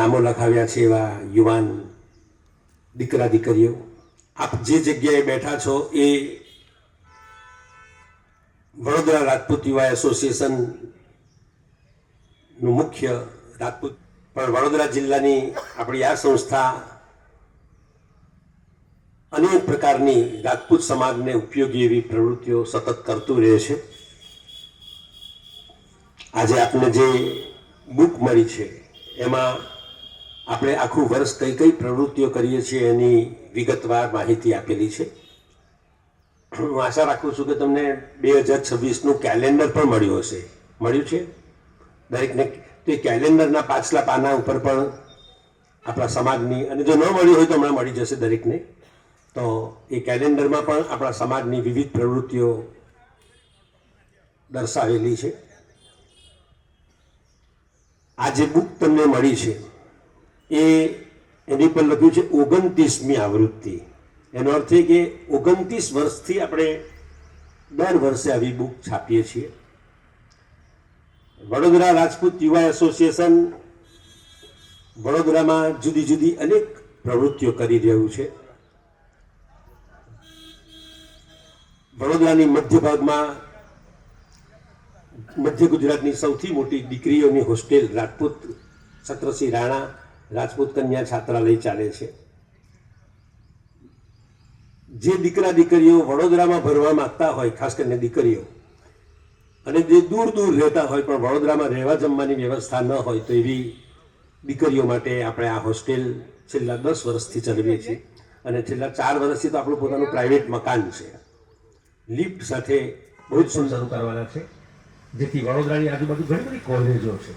નામો લખાવ્યા છે એવા યુવાન દીકરા દીકરીઓ, આપ જે જગ્યાએ બેઠા છો એ વડોદરા રાજપૂત યુવા એસોસિએશનનું મુખ્ય રાજપૂત, પણ વડોદરા જિલ્લાની આપણી આ સંસ્થા અનેક પ્રકારની રાજપૂત સમાજને ઉપયોગી એવી પ્રવૃત્તિઓ સતત કરતું રહે છે. આજે આપને જે બુક મળી છે એમાં આપણે આખું વર્ષ કઈ કઈ પ્રવૃત્તિઓ કરીએ છીએ એની વિગતવાર માહિતી આપેલી છે. હું આશા રાખું છું કે તમને 2026નું કેલેન્ડર પણ મળ્યું હશે. મળ્યું છે દરેકને? તો એ કેલેન્ડરના પાછલા પાના ઉપર પણ આપણા સમાજની, અને જો ન મળ્યું હોય તો હમણાં મળી જશે દરેકને, તો એ કેલેન્ડરમાં પણ આપણા સમાજની વિવિધ પ્રવૃત્તિઓ દર્શાવેલી છે. આ જે બુક તમને મળી છે એની પર લખ્યું છે 29મી આવૃત્તિ. એનો અર્થ એ કે 29 વર્ષથી આપણે દર વર્ષે આવી બુક છાપીએ છીએ. વડોદરા રાજપૂત યુવા એસોસિએશન વડોદરામાં જુદી જુદી અનેક પ્રવૃત્તિઓ કરી રહ્યું છે. વડોદરાની મધ્ય ભાગમાં મધ્ય ગુજરાતની સૌથી મોટી દીકરીઓની હોસ્ટેલ રાજપૂત છત્રસિંહ રાણા રાજપૂત કન્યા છાત્રાલય ચાલે છે. જે દીકરા દીકરીઓ વડોદરામાં ભરવા માંગતા હોય, ખાસ કરીને દીકરીઓ, અને જે દૂર દૂર રહેતા હોય પણ વડોદરામાં રહેવા જમવાની વ્યવસ્થા ન હોય, તો એવી દીકરીઓ માટે આપણે આ હોસ્ટેલ છેલ્લા 10 વર્ષથી ચલાવીએ છીએ. અને છેલ્લા 4 વર્ષથી તો આપણું પોતાનું પ્રાઇવેટ મકાન છે. લિફ્ટ સાથે બહુ જ શરૂ કરવાના છે, જેથી વડોદરાની આજુબાજુ ઘણી બધી કોલેજો છે.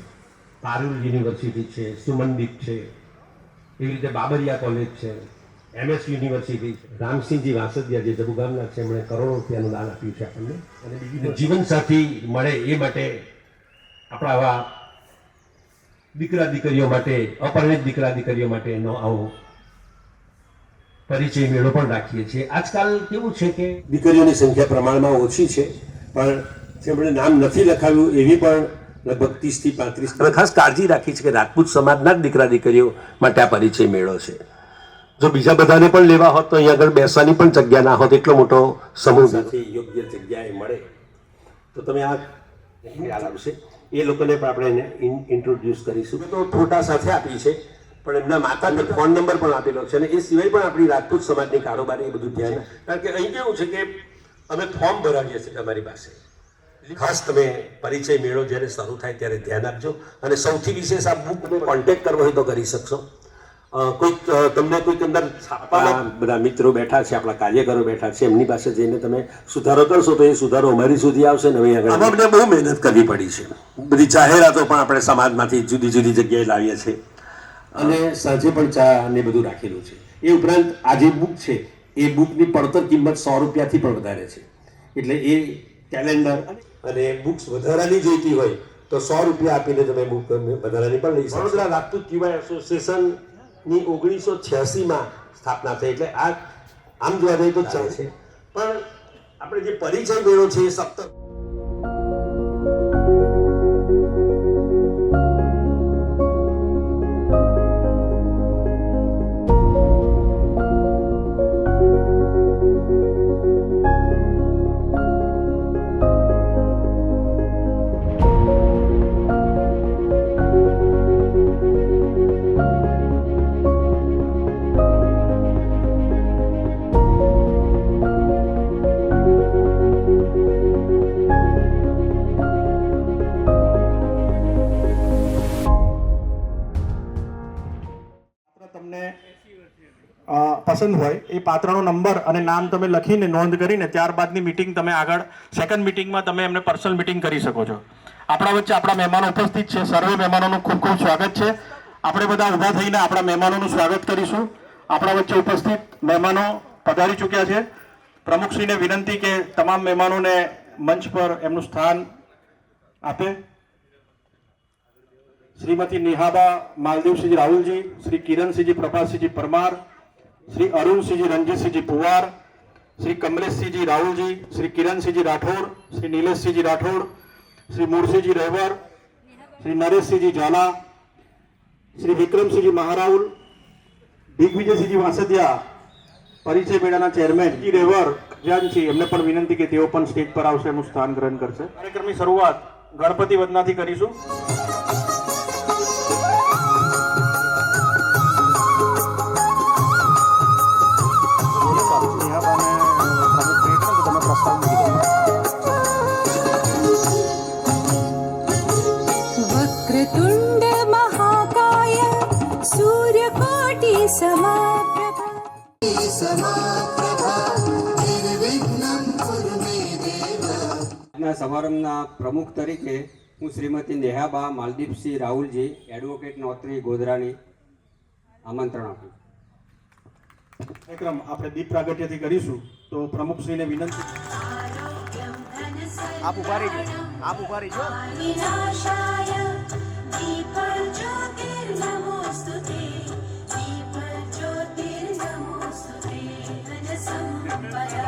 પારુલ યુનિવર્સિટી છે, સુમનદીપ છે, એવી રીતે બાબરિયા કોલેજ છે, MS યુનિવર્સિટી છે. રામસિંહજી વાસદિયા જે જબુગામના છે, એમણે કરોડો રૂપિયાનું દાન આપ્યું છે આપણને. અને બીજું જીવનસાથી મળે એ માટે આપણા આવા દીકરા દીકરીઓ માટે, અપરિણિત દીકરા દીકરીઓ માટે એનો આવો પરિચય મેળો પણ રાખીએ છીએ. આજકાલ કેવું છે કે દીકરીઓની સંખ્યા પ્રમાણમાં ઓછી છે, પણ જેમણે નામ નથી લખાવ્યું એવી પણ લગભગ 30 થી 35. અને ખાસ કાળજી રાખી છે કે રાજપૂત સમાજના જ દીકરા દીકરીઓ માટે આ પરિચય મેળો છે. જો બીજા બધાને પણ લેવા હોત તો અહીંયા આગળ બેસવાની પણ જગ્યા ના હોત. એટલો મોટો સમૂહ સાથે યોગ્ય જગ્યાએ મળે તો તમે આ ખ્યાલ આવશે. એ લોકોને પણ આપણે ઇન્ટ્રોડ્યુસ કરીશું. તો ફોટા સાથે આપી છે, પણ એમના માતાનો ફોન નંબર પણ આપેલો છે. અને એ સિવાય પણ આપણી રાજપૂત સમાજની કારોબારી એ બધું ધ્યાન, કારણ કે અહીં કેવું છે કે અમે ફોર્મ ભરાવીએ છીએ તમારી પાસે. ખાસ તમે પરિચય મેળો જ્યારે શરૂ થાય ત્યારે ધ્યાન આપજો. અને સૌથી વિશેષ આ બુક કોન્ટેક્ટ કરવો હોય તો કરી શકશો. કોઈક તમને કોઈક અંદર છાપવામાં બધા મિત્રો બેઠા છે, આપણા કાર્યકરો બેઠા છે, એમની પાસે જઈને તમે સુધારો કરશો તો એ સુધારો અમારી સુધી આવશે. ને આમાં આપણે બહુ મહેનત કરવી પડી છે. બધી જાહેરાતો પણ આપણે સમાજમાંથી જુદી જુદી જગ્યાએ લાવીએ છીએ, અને સાંજે પણ ચા ને બધું રાખેલું છે. એ ઉપરાંત આ જે બુક છે એ બુકની પડતર કિંમત 100 રૂપિયાથી પણ વધારે છે. એટલે એ કેલેન્ડર અને બુક્સ વધારાની જોઈતી હોય તો 100 રૂપિયા આપીને તમે બુક વધારાની પણ લઈ શકો. વડોદરા રાજપૂત યુવા એસોસિએશનની 1986માં સ્થાપના થઈ. એટલે આ આમ જોવા જઈએ તો ચાલે છે, પણ આપણે જે પરિચય મેળો છે એ સતત પસંદ હોય એ પાત્રનો નંબર અને નામ તમે લખીને નોંધ કરીને ત્યારબાદની મીટિંગ તમે આગળ સેકન્ડ મીટિંગમાં તમે એમને પર્સનલ મીટિંગ કરી શકો છો. આપણા વચ્ચે આપણા મહેમાનો ઉપસ્થિત છે. સર્વે મહેમાનોનું ખૂબ ખૂબ સ્વાગત છે. આપણે બધા ઊભા થઈને આપણા મહેમાનોનું સ્વાગત કરીશું. આપણા વચ્ચે ઉપસ્થિત મહેમાનો પધારી ચૂક્યા છે. પ્રમુખશ્રીને વિનંતી કે તમામ મહેમાનોને મંચ પર એમનું સ્થાન આપે. શ્રીમતી નિહાબા માલદેવસિંહજી રાહુલજી, શ્રી કિરણસિંહજી પ્રભાતસિંહજી પરમાર, श्री अरुणसिंहजी रंजीतसिंहजी पुवार, श्री कमलेशसिंहजी राहुलजी, श्री किरणसिंहजी राठौड़, श्री नीलेशसिंहजी राठौड़, श्री मूर्सिंहजी रेवर, श्री नरेशसिंहजी झाला, શ્રી વિક્રમસિંહજી મહારાઉલ, દિગ્વિજયસિંહજી વાસદિયા, પરિચય મેળાના ચેરમેન જી રેવર ખજાનચી, એમને પણ વિનંતી કે તેઓ પણ સ્ટેજ પર આવશે, એમનું સ્થાન ગ્રહણ કરશે. કાર્યક્રમની શરૂઆત ગણપતિ વંદનાથી કરીશું. वक्रतुण्ड महाकाय सूर्यकोटि समप्रभा આજના સમારંભના પ્રમુખ તરીકે હું શ્રીમતી નેહાબા માલદીપસિંહ રાહુલજી, એડવોકેટ નોતરી ગોધરાની આમંત્રણ આપું. કાર્યક્રમ આપણે દીપ પ્રાગટ્યથી કરીશું. તો પ્રમુખશ્રીને વિનંતી. आप उभा रहिजो विनाशाय दीपज्योतिर्नमोऽस्तुते दीपज्योतिर्नमोऽस्तुते घनसम्पदा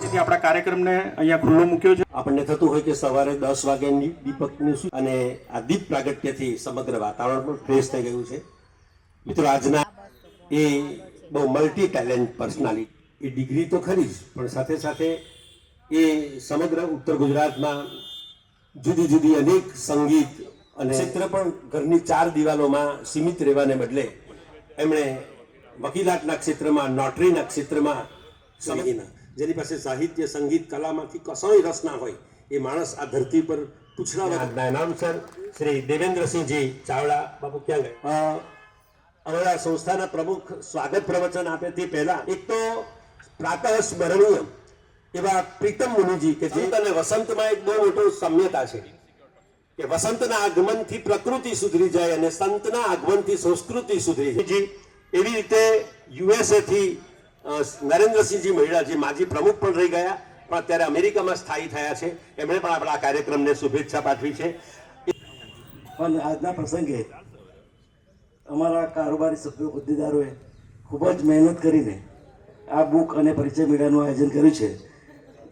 તેથી આપણા કાર્યક્રમને અહીંયા ખુલ્લો મૂક્યો છે. આપણને થતું હોય કે સવારે 10 વાગ્યાની દીપકની અને આ દીપ પ્રાગટ્યથી સમગ્ર વાતાવરણ પણ ફ્રેશ થઈ ગયું છે. મિત્રો, આજના એ બહુ મલ્ટી ટેલેન્ટ પર્સનાલિટી, એ ડિગ્રી તો ખરી જ, પણ સાથે સાથે એ સમગ્ર ઉત્તર ગુજરાતમાં જુદી જુદી અનેક સંગીત અને ક્ષેત્ર પણ ઘરની 4 દિવાલોમાં સીમિત રહેવાને બદલે એમણે વકીલાતના ક્ષેત્રમાં, નોટરીના ક્ષેત્રમાં સમજીના, જેની પાસે સાહિત્ય, સંગીત, કલામાંથી કશોય રસ ના હોય એ માણસ આ ધરતી પર પૂછડાવા. આજના એનાઉન્સર શ્રી દેવેન્દ્રસિંહજી ચાવડા બાપુ ક્યાં ગયા? અમારા સંસ્થાના પ્રમુખ સ્વાગત પ્રવચન આપે તે પહેલા એક તો પ્રાતઃ સ્મરણીય એવા પ્રીતમ મુનિજી કે જે અને વસંતમાં એક બહુ મોટો સામ્યતા છે કે વસંતના આગમનથી પ્રકૃતિ સુધરી જાય અને સંતના આગમનથી સંસ્કૃતિ સુધરી જાય. એવી રીતે યુએસએ થી નરેન્દ્રસિંહજી મહિડા, જે માજી પ્રમુખ પણ રહી ગયા પણ અત્યારે અમેરિકામાં સ્થાયી થયા છે, એમણે પણ આપણા કાર્યક્રમને શુભેચ્છા પાઠવી છે. પણ આજના પ્રસંગે અમારા કારોબારી સભ્યો, હોદ્દેદારોએ ખૂબ જ મહેનત કરીને આ બુક અને પરિચય મેળાનું આયોજન કર્યું છે.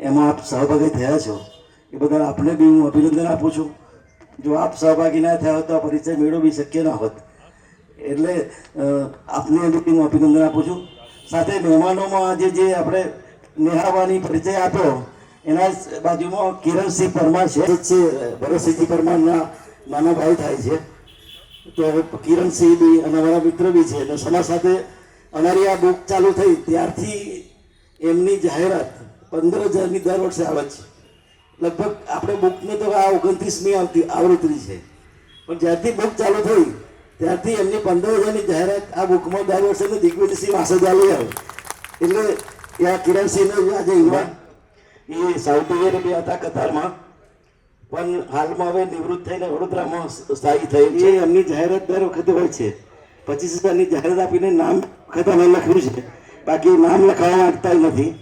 એમાં આપ સહભાગી થયા છો એ બદલ આપને બી હું અભિનંદન આપું છું. જો આપ સહભાગી ના થયા હોત તો આ પરિચય મેળો બી શક્ય ના હોત. એટલે આપને બી હું અભિનંદન આપું છું. સાથે મહેમાનોમાં આજે જે આપણે નેહાવાની પરિચય આપ્યો એના બાજુમાં કિરણસિંહ પરમાર છે, ભરતસિંહજી પરમારના નાના ભાઈ થાય છે. તો કિરણસિંહ બી અને અમારા મિત્ર બી છે. એટલે સમાજ સાથે અમારી આ બુક ચાલુ થઈ ત્યારથી એમની જાહેરાત 15,000ની દર વર્ષે આવે છે. લગભગ આપણે બુકને તો આ 29મી આવૃત્તિ છે, પણ જ્યારથી બુક ચાલુ થઈ ત્યારથી એમની 15,000ની જાહેરાત આ બુકમાં દર વર્ષે દિગ્વિજયસિંહ વાસદિયા લઈ આવે. એટલે ત્યાં કિરણસિંહને આજે યુવાન એ સાઉદી બી હતા કતારમાં, પણ હાલમાં હવે નિવૃત્ત થઈને વડોદરામાં સ્થાયી થઈ છે. એમની જાહેરાત દર વખતે હોય છે. 25,000ની જાહેરાત આપીને નામ વખત અમે લખ્યું છે, બાકી નામ લખાવવા માંગતા નથી.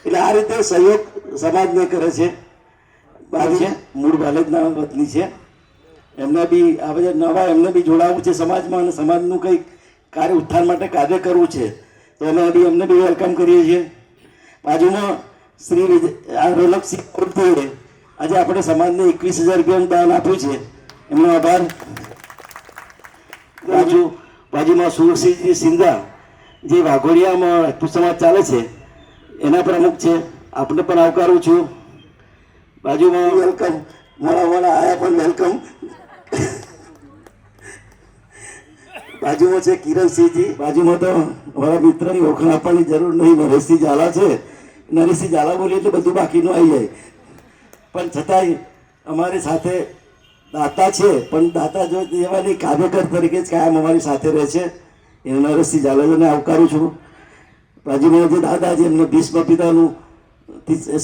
એટલે આ રીતે સહયોગ સમાજને કરે છે. બાકી મૂળ બાલેજના વતની છે. એમને બી આ બધા નવા એમને બી જોડાવવું છે સમાજમાં અને સમાજનું કંઈક કાર્ય ઉત્થાન માટે કાર્ય કરવું છે. તો અમે બી એમને બી વેલકમ કરીએ છીએ. બાજુમાં શ્રી રોલકસિંહ કુર્તીએ આજે આપણે સમાજને 21,000 રૂપિયાનું દાન આપ્યું છે, એમનો આભાર. બાજુમાં સુરસિંહજી સિંધા જે વાઘોડિયામાં રાજપૂત સમાજ ચાલે છે એના પ્રમુખ છે, આપણે પણ આવકારું છું. બાજુમાં વેલકમ, મોડા આયા પણ વેલકમ. બાજુમાં છે કિરણસિંહજી, બાજુમાં તો અમારા મિત્રની ઓળખાણ આપવાની જરૂર નહીં, નરેશસિંહ ઝાલા છે. નરેશસિંહ ઝાલા બોલીએ એટલે બધું બાકીનું આવી જાય. પણ છતાંય અમારી સાથે દાતા છે, પણ દાતા જો દેવાની કાર્યકર તરીકે જ કાયમ અમારી સાથે રહે છે. એ નરેશસિંહ ઝાલાને આવકારું છું. બાજુમાં જે દાદા છે એમને ભીષ્મ પિતાનું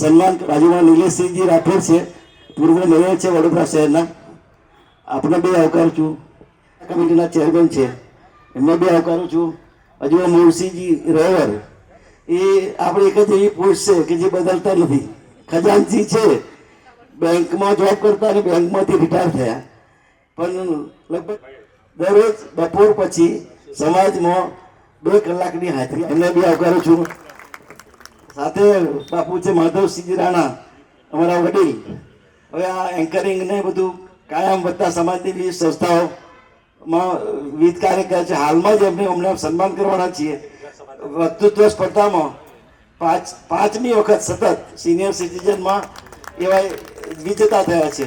સન્માન. બાજુમાં નિલેશસિંહજી રાઠોડ છે, પૂર્વ મેયર છે વડોદરા શહેરના, આપણે બે આવકારું છું. કમિટીના ચેરમેન છે, એમને બે આવકારું છું. બાજુમાં મોરસિંહજી રેવર, એ આપણે એક જ એવી પોસ્ટ છે કે જે બદલતા નથી. ખજાનચી છે, બેંકમાં જોબ કરતા અને બેંકમાંથી રિટાયર થયા, પણ લગભગ દરરોજ બપોર પછી સમાજમાં 2 કલાકની હાજરી. એમને બી આવકારું છું. સાથે બાપુ છે માધવસિંહ રાણા, અમારા વડીલ. હવે આ એન્કરિંગ ને બધું કાયમ બધા સમાજની વિવિધ સંસ્થાઓમાં વિવિધ કાર્ય કરે છે. હાલમાં જ અમને સન્માન કરવાના છીએ. વક્તૃત્વ સ્પર્ધામાં પાંચમી વખત સતત સિનિયર સિટીઝનમાં એવા વિજેતા થયા છે.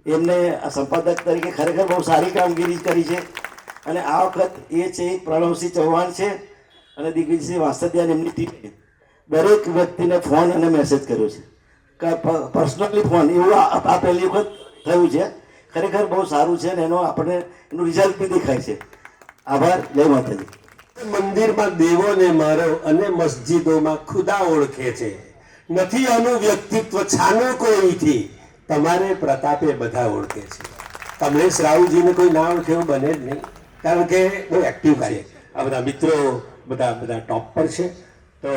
એમને સંપાદક તરીકે ખરેખર બહુ સારી કામગીરી કરી છે. અને આ વખત એ છે પ્રણવસિંહ ચૌહાણ છે અને દિગ્વિજયસિંહ વાસદિયા એમની ટીમે દરેક વ્યક્તિને ફોન અને મેસેજ કર્યો છે, પર્સનલી ફોન. એવું આ પહેલી વખત થયું છે. ખરેખર બહુ સારું છે અને આપણને એનું રિઝલ્ટ બી દેખાય છે. આભાર. જય માતાજી. મંદિરમાં દેવોને મારો અને મસ્જિદોમાં ખુદા ઓળખે છે. નથી આનું વ્યક્તિત્વ છાનું કોઈથી, તમારે પ્રતાપે બધા ઓળખે છે. કમલેશ રાહુલજીને કોઈ ના ઓળખે એવું બને જ નહીં, કારણ કે બહુ એક્ટિવ કાર્ય. આ બધા મિત્રો બધા ટોપ પર છે. તો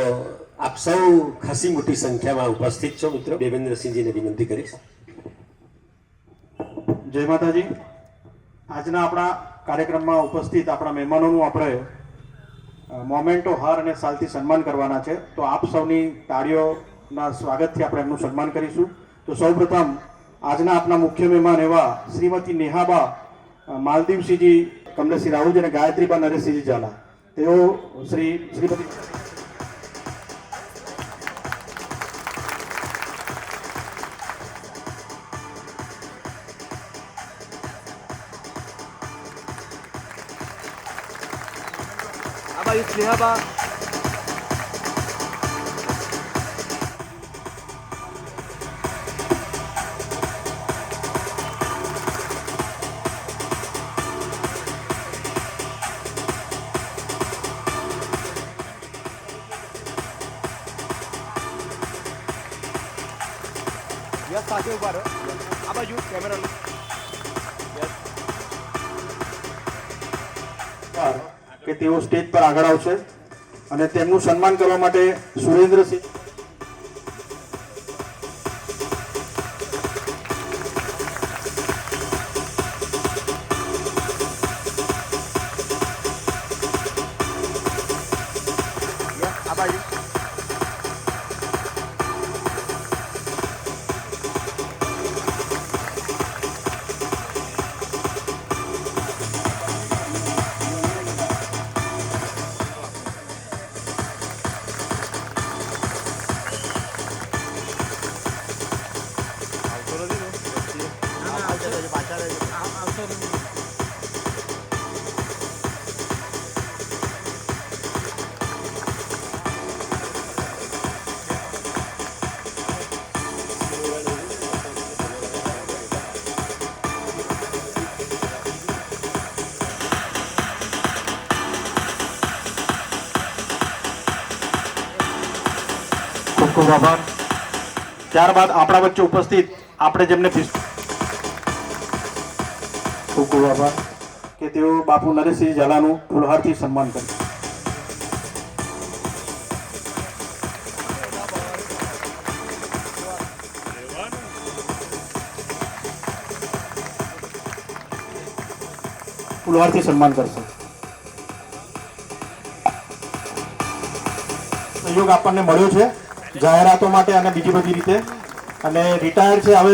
આપ સૌ ખાસી મોટી સંખ્યામાં ઉપસ્થિત છો મિત્રો. દેવેન્દ્રસિંહજીને વિનંતી કરીશ. જય માતાજી. આજના આપણા કાર્યક્રમમાં ઉપસ્થિત આપણા મહેમાનોનું આપણે મોમેન્ટો હાર અને સાલથી સન્માન કરવાના છે. તો આપ સૌની તાળીઓના સ્વાગતથી આપણે એમનું સન્માન કરીશું. તો સૌપ્રથમ આજના આપણા મુખ્ય મહેમાન એવા શ્રીમતી નેહાબા માલદીવસિંહજી કમલેશસિંહ રાહુલજી અને ગાયત્રીબા નરેશસિંહજી ઝાલા, તેઓ શ્રીમતી આ બાજુ સ્નેહાબા. યસ, સાથે ઉભા રહો. આ બાજુ કેમેરા. કે તેઓ સ્ટેજ પર આગળ આવશે અને તેમનું સન્માન કરવા માટે સુરેન્દ્રસિંહ આ બાજુ. ખૂબ ખૂબ આભાર. ત્યારબાદ આપણા વચ્ચે ઉપસ્થિત આપણે જેમને ખૂબ ખૂબ આભાર કે તેઓ બાપુ નરેશસિંહ ઝાલાનું ફૂલહારથી સન્માન કરે. ફૂલહારથી સન્માન કરશે. સહયોગ આપણને મળ્યો છે જાહેરાતો માટે અને બીજી બધી રીતે, અને રિટાયર છે હવે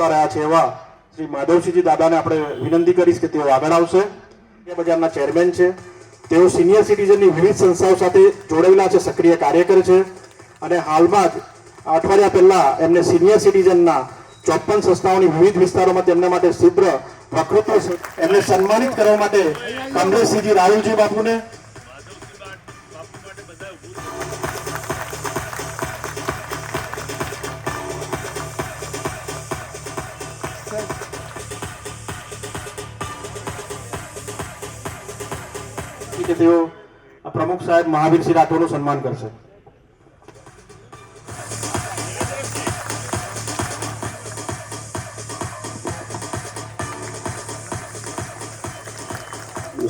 રહ્યા છે એવા શ્રી માધવસિંહજી દાદાને આપણે વિનંતી કરીશ કે તેઓ આગળ આવશે. બજારના ચેરમેન છે. તેઓ સિનિયર સિટીઝનની વિવિધ સંસ્થાઓ સાથે જોડાયેલા છે, સક્રિય કાર્યકર છે અને હાલમાં જ અઠવાડિયા પહેલા એમને સિનિયર સિટીઝનના 54 સંસ્થાઓની વિવિધ વિસ્તારોમાં તેમના માટે શિબિર વક્તૃત્વ છે. એમને સન્માનિત કરવા માટે કમલેશસિંહજી રાહુલજી બાપુને કે તેઓ પ્રમુખ સાહેબ મહાવીરસિંહ રાઠોડનું સન્માન કરશે.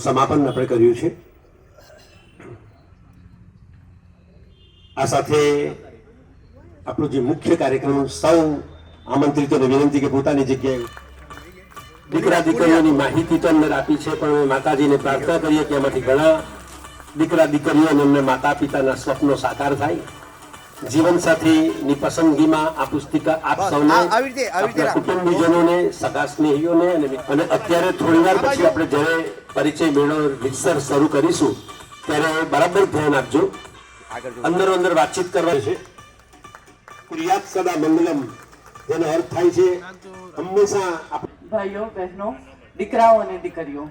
સમાપન આપણે કર્યું છે. આ સાથે આપણો જે મુખ્ય કાર્યક્રમ સૌ આમંત્રિતોને વિનંતી કે પોતાની જગ્યાએ દીકરા દીકરીઓની માહિતી તો અમને આપી છે, પણ અમે માતાજીને પ્રાર્થના કરીએ કે એમાંથી ઘણા દીકરા દીકરીઓ અને એમને માતા પિતાના સ્વપ્નો સાકાર થાય. જીવનસાથીની પસંદગીમાં આ પુસ્તિકા આપ સૌને, આપણા કુટુંબીજનોને, સગા સ્નેહીઓને અને અત્યારે થોડી વાર પછી આપણે જ્યારે પરિચય મેળો રીતસર શરૂ કરીશું ત્યારે બરાબર ધ્યાન આપજો. અંદરો અંદર વાતચીત કરવાની છે. કુર્યાત સદા મંગલમ, જેનો અર્થ થાય છે હંમેશા ભાઈઓ બહેનો, દીકરાઓ અને દીકરીઓ,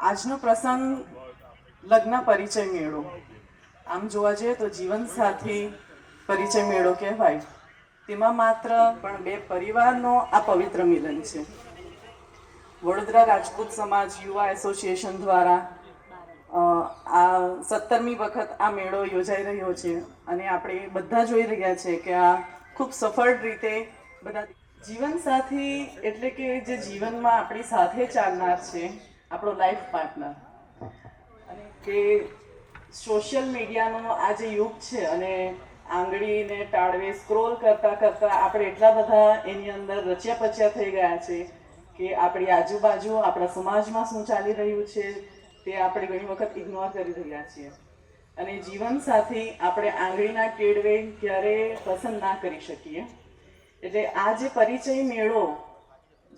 આજનો પ્રસંગ લગ્ન પરિચય મેળો. આમ જોવા જઈએ તો જીવનસાથી પરિચય મેળો કહેવાય. તેમાં માત્ર પણ બે પરિવારનો આ પવિત્ર મિલન છે. વડોદરા રાજપૂત સમાજ યુવા એસોસિએશન દ્વારા આ 17મી વખત આ મેળો યોજાઈ રહ્યો છે અને આપણે બધા જોઈ રહ્યા છે કે આ ખૂબ સફળ રીતે બધા જીવનસાથી એટલે કે જે જીવનમાં આપણી સાથે ચાલનાર છે, આપણો લાઈફ પાર્ટનર. અને કે સોશિયલ મીડિયાનો આ જે યુગ છે અને આંગળીને ટાળવે સ્ક્રોલ કરતાં કરતાં આપણે એટલા બધા એની અંદર રચ્યા પચ્યા થઈ ગયા છે કે આપણી આજુબાજુ આપણા સમાજમાં શું ચાલી રહ્યું છે તે આપણે ઘણી વખત ઇગ્નોર કરી રહ્યા છીએ. અને જીવનસાથી આપણે આંગળીના ટેડવે ક્યારેય પસંદ ના કરી શકીએ. એટલે આ જે પરિચય મેળો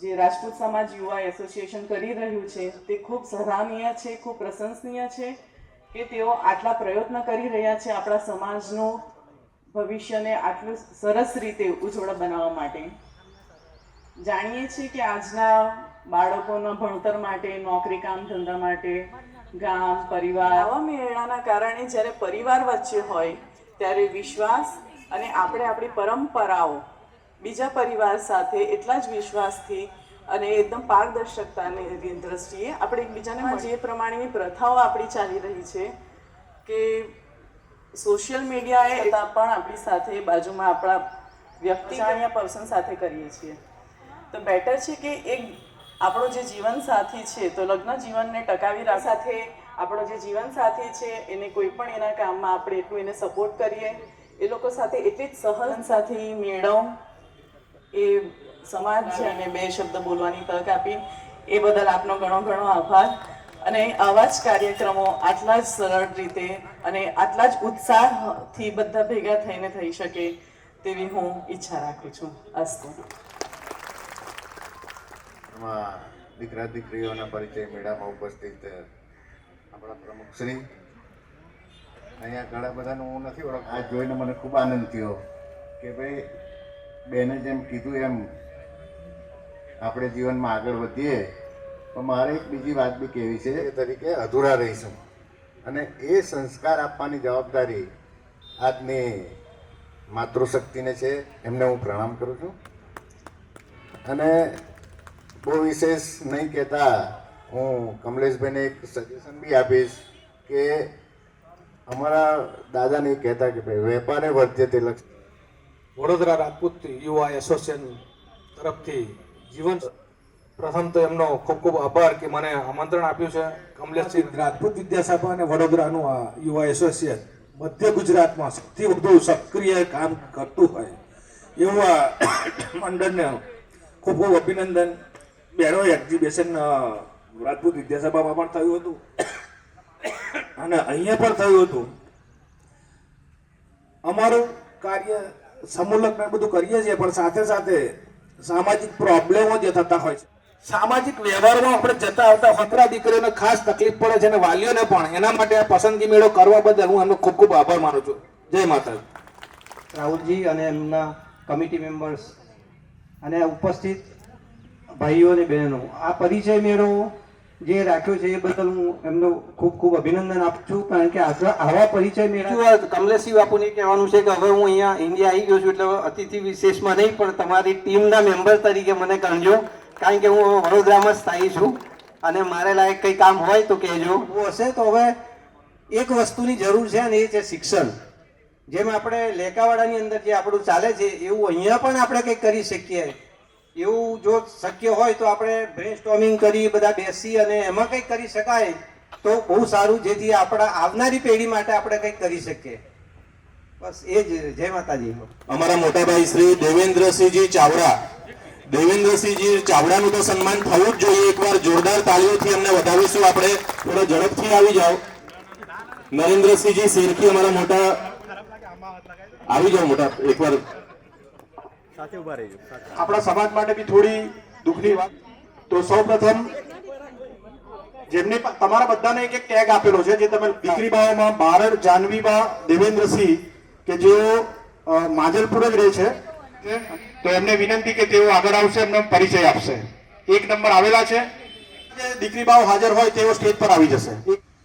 જે રાજપૂત સમાજ યુવા એસોસિએશન કરી રહ્યું છે તે ખૂબ સરાહનીય છે, ખૂબ પ્રશંસનીય છે કે તેઓ આટલા પ્રયત્ન કરી રહ્યા છે આપણા સમાજનું ભવિષ્યને આટલું સરસ રીતે ઉજ્જવળ બનાવવા માટે. જાણીએ છીએ કે આજના બાળકોના ભણતર માટે, નોકરી કામ ધંધા માટે, ગામ પરિવાર, આવા મેળાના કારણે જ્યારે પરિવાર વચ્ચે હોય ત્યારે વિશ્વાસ અને આપણે આપણી પરંપરાઓ બીજા પરિવાર સાથે એટલા જ વિશ્વાસથી અને એકદમ પારદર્શકતાની દ્રષ્ટિએ આપણે એકબીજાને જે પ્રમાણેની પ્રથાઓ આપણી ચાલી રહી છે કે સોશિયલ મીડિયાએ પણ આપણી સાથે બાજુમાં આપણા વ્યક્તિગત પર્સન સાથે કરીએ છીએ. તો બેટર છે કે એક આપણો જે જીવનસાથી છે તો લગ્ન જીવનને ટકાવી રાખવા સાથે આપણો જે જીવનસાથી છે એને કોઈ પણ એના કામમાં આપણે એટલું એને સપોર્ટ કરીએ. એ લોકો સાથે એટલી જ સહનસાથી મેળવ એ સમાજ છે અને બે શબ્દ બોલવાની તક આપી એ બદલ આપનો ઘણો ઘણો આભાર. અને આવા જ કાર્યક્રમો આટલા જ સરળ રીતે અને આટલા જ ઉત્સાહથી બધા ભેગા થઈને થઈ શકે તેવી હું ઈચ્છા રાખું છું. અસ્તુ. દીકરા દીકરીઓના પરિચય મેળામાં ઉપસ્થિત આપણા પ્રમુખ શ્રી, અહીંયા ઘણા બધાનું હું નથી ઓળખતો. આ જોઈને મને ખૂબ આનંદ થયો કે ભાઈ બેને જેમ કીધું એમ આપણે જીવનમાં આગળ વધીએ, તો મારે એક બીજી વાત બી કહેવી છે. એ તરીકે અધૂરા રહીશું અને એ સંસ્કાર આપવાની જવાબદારી આજની માતૃશક્તિને છે. એમને હું પ્રણામ કરું છું અને બહુ વિશેષ નહીં કહેતા હું કમલેશભાઈને એક સજેશન બી આપીશ કે અમારા દાદા નહીં કહેતા કે ભાઈ વેપારે વર્ધ્ય તે લક્ષ્ય. વડોદરા રાજપૂત યુવા એસોસિએશન તરફથી જીવન પ્રથમ તો એમનો ખૂબ ખૂબ આભાર કે મને આમંત્રણ આપ્યું છે. કમલેશજી, રાજપૂત વિદ્યાસભા અને વડોદરાનું આ યુવા એસોસિએશન મધ્ય ગુજરાતમાં સૌથી વધુ સક્રિય કામ કરતું હોય એવા મંડળને ખૂબ ખૂબ અભિનંદન. બેનો એક્ઝિબિશન રાજપૂત વિદ્યાસભામાં પણ થયું હતું અને અહીંયા પણ થયું હતું. અમારું કાર્ય સમૂલક બધું કરીએ છીએ પણ સાથે સાથે સામાજિક પ્રોબ્લેમો જે થતા હોય છે, સામાજિક વ્યવહારમાં આપણે જતા આવતા દીકરા દીકરીઓને ખાસ તકલીફ પડે છે અને વાલીઓને પણ. એના માટે આ પસંદગી મેળો કરવા બદલ હું એમનો ખૂબ ખૂબ આભાર માનું છું. જય માતાજી. રાહુલજી અને એમના કમિટી મેમ્બર્સ અને ઉપસ્થિત ભાઈઓ અને બહેનો, આ પરિચય મેળો જે રાખ્યો છે એ બદલ હું એમનો ખૂબ ખૂબ અભિનંદન આપું છું. કારણ કે આવા પરિચય મેળા કમલેશજી બાપુને કહેવાનું છે કે હવે હું અહીંયા ઇન્ડિયા આવી ગયો છું એટલે અતિથિ વિશેષમાં નહીં પણ તમારી ટીમના મેમ્બર તરીકે મને ગણજો. કારણ કે હું વડોદરામાં સ્થાયી છું અને મારે લાયક કંઈ કામ હોય તો કહેજો. એવું હશે તો હવે એક વસ્તુની જરૂર છે અને એ છે શિક્ષણ. જેમ આપણે લેકાવાડાની અંદર જે આપણું ચાલે છે એવું અહીંયા પણ આપણે કંઈક કરી શકીએ. એવું જો શક્ય હોય તો આપણે બ્રેનસ્ટોર્મિંગ કરી બધા બેસી અને એમાં કંઈક કરી શકાય તો બહુ સારું, જેથી આપણા આવનારી પેઢી માટે આપણે કંઈક કરી શકીએ. બસ એ જ. જય માતાજી. અમારા મોટાભાઈ શ્રી દેવેન્દ્રસિંહજી ચાવડા, દેવેન્દ્રસિંહજી ચાવડાનું તો સન્માન થવું જ જોઈએ. એકવાર જોરદાર તાળીઓથી અમને વધાવીશું. આપણે થોડા ઝડપથી આવી જાઓ. નરેન્દ્રસિંહજી શેરકી અમારા મોટા, આવી જાઓ મોટા એકવાર. સાથે ઉભા રહેજો. આપણા સમાજ માટે બી થોડી દુઃખની વાત. તો સૌપ્રથમ જેમની તમારા બધાને એક એક ટેગ આપેલો છે, જે તમે દીકરી બાઓમાં બારડ જાનવીબા દેવેન્દ્રસિંહ કે જેઓ માજલપુર જ રહે છે, તો એમને વિનંતી કે તેઓ આગળ આવશે, એમનો પરિચય આપશે. એક નંબર આવેલા છે, દીકરી બાઓ હાજર હોય તેઓ સ્ટેજ પર આવી જશે.